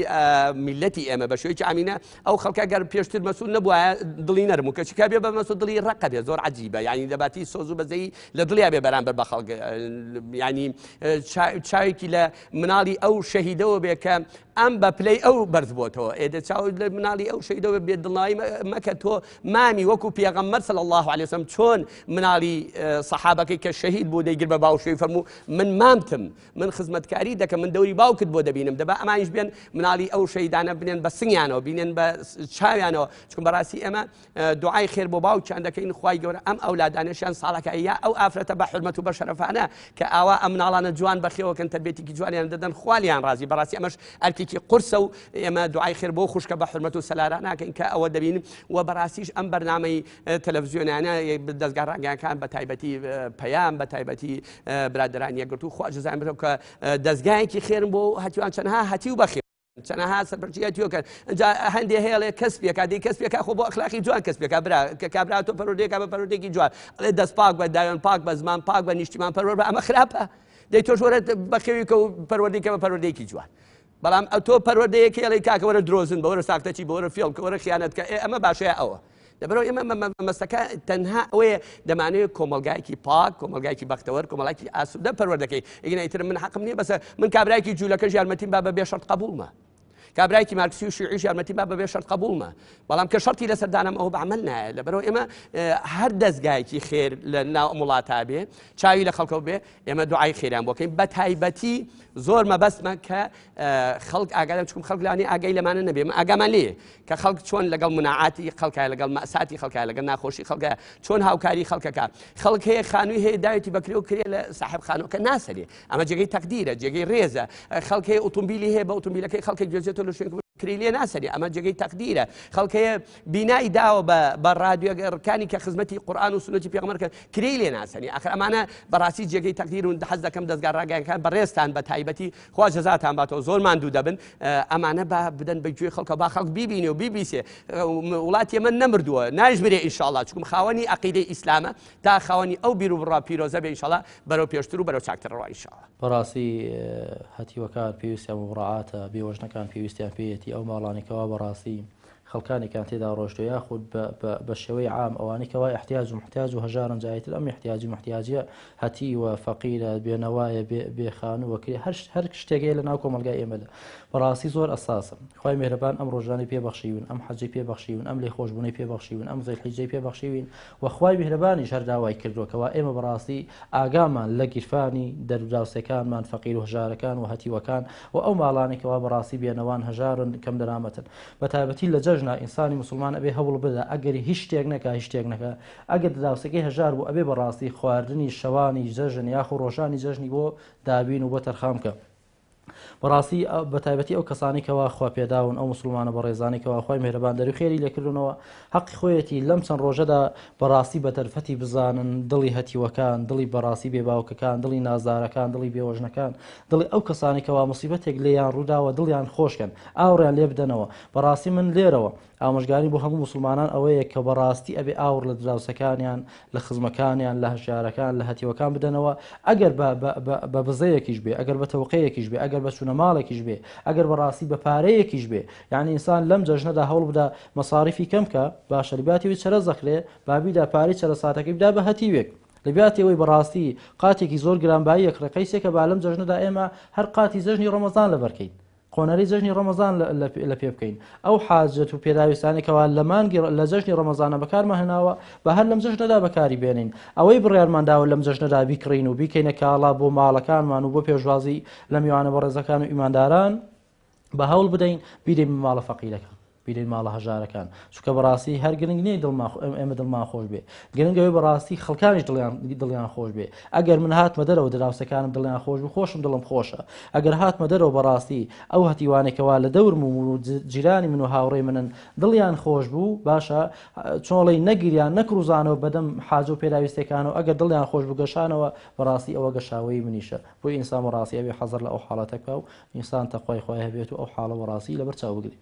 میلەتی ئێمە بە شێوەیەکی ئامینە ئەو خەڵکە گەر پێشتر مەسئول نەبووە دڵی نەرم و کەچکە بێ بە مەسئول دڵی ڕقە بێ زۆر عەجیبە یعنی دەباتی سۆز و بەزەی لە دڵیا بێ بەرامبەر بە خەڵک ینی چاوێکی لە مناڵی ئەو شەهیدەوە بێ کە ئەم بە پلەی ئەو بەرز بۆتەوە ئێدە چاو لە مناڵی ئەو شەهیدەوە بێ دڵناوی مەکە تۆ مامی وەکو پێغەمبەر صلی الله علیه وسلم چۆن مناڵی سەحابەکەی کە شەهید بوو دەیگر بە باوشەوی فەرموو من مامتم من خزمەتکاری دەکەم من دەوری باوکت بۆ دەبینم دەبا ئەمانیش بێن مناڵی ئەو شەهیدانە بنێن بە سنگیانەوە بینێن بە چاویانەوە چکن بەڕاستی ئێمە دوعای خێر بۆ باوکیان دەکەین خوای گەورە ئەم ئەولادانەشیان ساڵەکە یا ئەو ئافرەتە بە حورمەت و بە شەرەفانە کە ئاوا ئەم مناڵانە جوان بەخێوەکەن تەربیەتێکی جوانیان دەدەن خوالیان ڕازی بەڕاستی ئەمەش ئەرکێکی قورسە و ئێمە دوعای خێر بۆ خوشکە بە حورمەت و سەلارە ناکەین کە ئەوە دەبینیم و بەڕاستیش ئەم بەرنامەی تەلەڤیزیۆنانە دەستگا ڕاگەیەکان بە تایبەتی پەیام بە تایبەتی برادرانی یەکگرتوو خوا جەزایان بدەن کە دەستگایەکی خێرن بۆ هەتیوان چەندها هەتی و بەخێر چەنەها سەرپەرچیەتیۆکەن هەندێک هێڵێ کەسبێکە دەی کەسبێکە خۆ بۆ ئەخلاقی جوان کەسبێکە برا کە کابرا تۆ پەروەردەیەکە بە پەروەردەیەکی جوان ئەڵێ دەست پاک بە داوێن پاک بە زمان پاک بە نیشتیمان پەروەر بە ئەمە خراپە دەی تۆش وەرە بەخێویکە و پەروەردەیەکە بە پەروەردەیەکی جوان بەڵام تۆ پەروەردەیەکی ئەڵێ کاکە وەرە درۆزن بە وەرە ساختەچی بە وەرە فێڵکە وەرە خیانەتکە ئەمە باشەیە ئەوە لەبەرەوە ئێمە مەستەکە تەنها ئەوەیە دەمانوێت کۆمەلگایەکی پاک کۆمەلگایەکی بەختەوەر کۆمەڵایکی ئاسوودە پەروەردەکەی ئیگەن ئیتر من حەقم نییە بەسە من کابرایکی جوولەکەش یارمەتیم با بە بێ شەرت قبوڵمە کابرایکی مارکسی و شیعیش یارمەتیم با بە بێ شەرت قبوڵمە بەڵام کە شەرتی لەسەر دانم ئەوە بەعمەل نایە لەبەرەوە ئێمە هەر دەستگایەکی خێر لە ناو وڵاتە بێ چاوی لە خەڵکەوە بێ ئێمە دوعای خێریان بۆکەین بە تایبەتی زۆر مەبەستمە کە خەڵک ئاگادار چکم خەڵک لەوانەیە ئاگای لەمانە نەبێ من ئاگامان لێ کە خەڵک چۆن لەگەڵ مناعاتی خەڵکایە لەگەڵ مەساتی خەڵکایە لەگەڵ ناخۆشی خەڵکە چۆن هاوکاری خەڵکەکە خەڵک هەیە خانووی هەیە داوێتی بەکرێ و کرێ لە صاحب خانووکە ناسەرێ ئەمە جێگەی تەقدیرە جێگەی ڕێزە خەڵک هەیە ئۆتۆمبیلی هەیە بە ئۆتۆمبیلەکەی خەڵکێک گوێزێتەوە لە شوێن کریلێ ناسەری ئەمە جێگەی تەقدیرە خەڵکەیە بینایی داوە بە ڕادیۆگەڕەکانی کە خزمەتی قورئان و سنەتی پێغەمبەرکە کریلێ ناسەنی ئاخر ئەمانە بەڕاستی جێگەی تەقدیر و حەز دەکەم دەستگا ڕاگەیەکان بەڕێستان بە تایبەتی خوا جەزاتان باتەوە زۆر ماندوو دەبن ئەمانە بدەن بەگوێی خەڵکە با خەڵک بیبینێ و بیبیسێ وڵاتی ئێمە نەمردووە ناژمرێ ئینشاءڵڵا چکم خاوەنی عەقیدەی ئیسلامە تا خاوەنی ئەو بیر و بڕا پیرۆزە بێ ئینشاءڵڵا بەرەو پێشتر و بەرەو چاکتر ڕوا ئینشاءڵڵا
بەڕاستی هەتیوەکان پێویستیان بڕعاتە بێوەژنەکان پێویستیان پێیەتی ئەو ماڵانێکەوە بەڕاستی خەڵکانی کان تێدا ڕۆشتۆ یاخود بە شێوەی عام ئەوانەی کەوای احتیاج و محتیاج و هەژارن جایتر ئەم احتیاجی محتیاجیە هەتی و فەقیرە بێنەوایە بێخان و وەکری هەر شتێکەیە لە ناو کۆمەلگای ئێمەدا بەڕاستی زۆر ئەساسە خوای میهرەبان ئەم ڕۆژانەی پێبەخشیون ئەم حەجەی پێبەخشیون ئەم لێ خۆشبوونەی پێبەخشیون ئەم زەیحیجەی پێبەخشیون و خوای میهرەبانیش هەر داوای کردووەکەوە ئێمە بەڕاستی ئاگامان لە گیرفانی دەروداوسەکانمان فەقیر و هەژارەکان و هەتیوەکان و ئەو ماڵانێکەوە بەڕاستی بێنەوان هەژارن کەم دەرامەتن بە تایبەتی لە جەژنا ئینسانی مسلمان ئەبێ هەوڵ بدا ئەگەری هیچ شتێک نەکە ئەگەر داوسەکەی هەژار بوو ئەبێ بەڕاستی خواردنی شەوانی جەژن یاخو ڕۆژانی جەژنی بۆ دابین و بۆ تەرخامکە بەڕاستی بە تایبەتی ئەو کەسانی کەوا خوا پێداون ئەو مسلمانە بە ڕێزانێکەوە خوای میهرەبان دەری خێری لێکردنەوە حەقی خۆیەتی لەم چەند ڕۆژەدا بەڕاستی بە تەرفەتی بزانن دڵی هەتیوەکان دڵی بەڕاستی بێباوکەکان دڵی نازدارەکان دڵی بێوەژنەکان دڵی ئەو کەسانی کەوا مصیبەتێک لێیان ڕووداوە دڵیان خۆشکەن ئاوڕیان لێ بدەنەوە بەڕاستی من لێرەوە ئامۆژگاری بۆ هەموو مسلمانان ئەوەیە کە بەڕاستی ئەبێ ئاور لە دراوسەکانیان لە خزمەکانیان لە هەژارەکان لە هەتیوەکان بدەنەوە ئەگەر بە بزەیەکیش بێ ئەگەر بە تەوقەیەکیش بێ ئەگەر بە چوونە ماڵێکیش بێ ئەگەر بەڕاستی بە پارەیەکیش بێ یعنی ئینسان لەم جەژنەدا هەوڵ بدا مەصاریفی کەم کە باشە لەبیاتیوی چرە زەخرێ بابیدا پارەی چرە ساتەکەی بدا بە هەتیوێک لەبیاتەوەی بەڕاستی قاتێکی زۆر گرانباییەک ڕێقەیسێکە با لەم جەژنەدا ئێمە هەر قاتی جەژنی ڕەمەزان لەبەرکەین قۆنەری جەژنی ڕەمەزان لە پێ بکەین ئەو حاجەت و پێداویستانێکەوە لە مانگی لە جەژنی ڕەمەزانە بەکارمە هێناوە بە هەر لەم جەژنەدا بەکاری بێنین ئەوەی بڕیارمانداوە لەم جەژنەدا بیکڕین و بیکەینە کاڵا بۆ ماڵەکانمان و بۆ پێشوازی لە میوانە بەڕێزەکان و ئیمانداران بە هەوڵ بدەین بیدەین ماڵە فەقیرەکان بیرین ماڵە هەژارەکان چونکە بەڕاستی هەر گرنگ نییە ئێمە دڵمان خۆش بێ گرنگەوەی بەڕاستی خەڵکانیش دڵیان خۆش بێ ئەگەر من هاتمە دەرەوە دراوسەکانم دڵیان خۆش بوو خۆشم دڵم خۆشە ئەگەر هاتمە دەرەوە بەڕاستی ئەو هەتیوانێکەوە لە دەورم و جیرانی من و هاوڕێی منن دڵیان خۆش بوو باشە چۆڵی نەگیریان نەکروزانەوە بەدەم حاجە و پێداویستەکانەوە ئەگەر دڵیان خۆش بوو گەشانەوە بەڕاستی ئەوە گەشاوەی منیشە بۆی ئینسان بەڕاستی ئەبێ حەزەر لە ئەو حاڵەتەکە و ئینسان تەقوای خۆی هەبێت و ئەو حاڵە بەڕاستی لەبەر چاو بگری.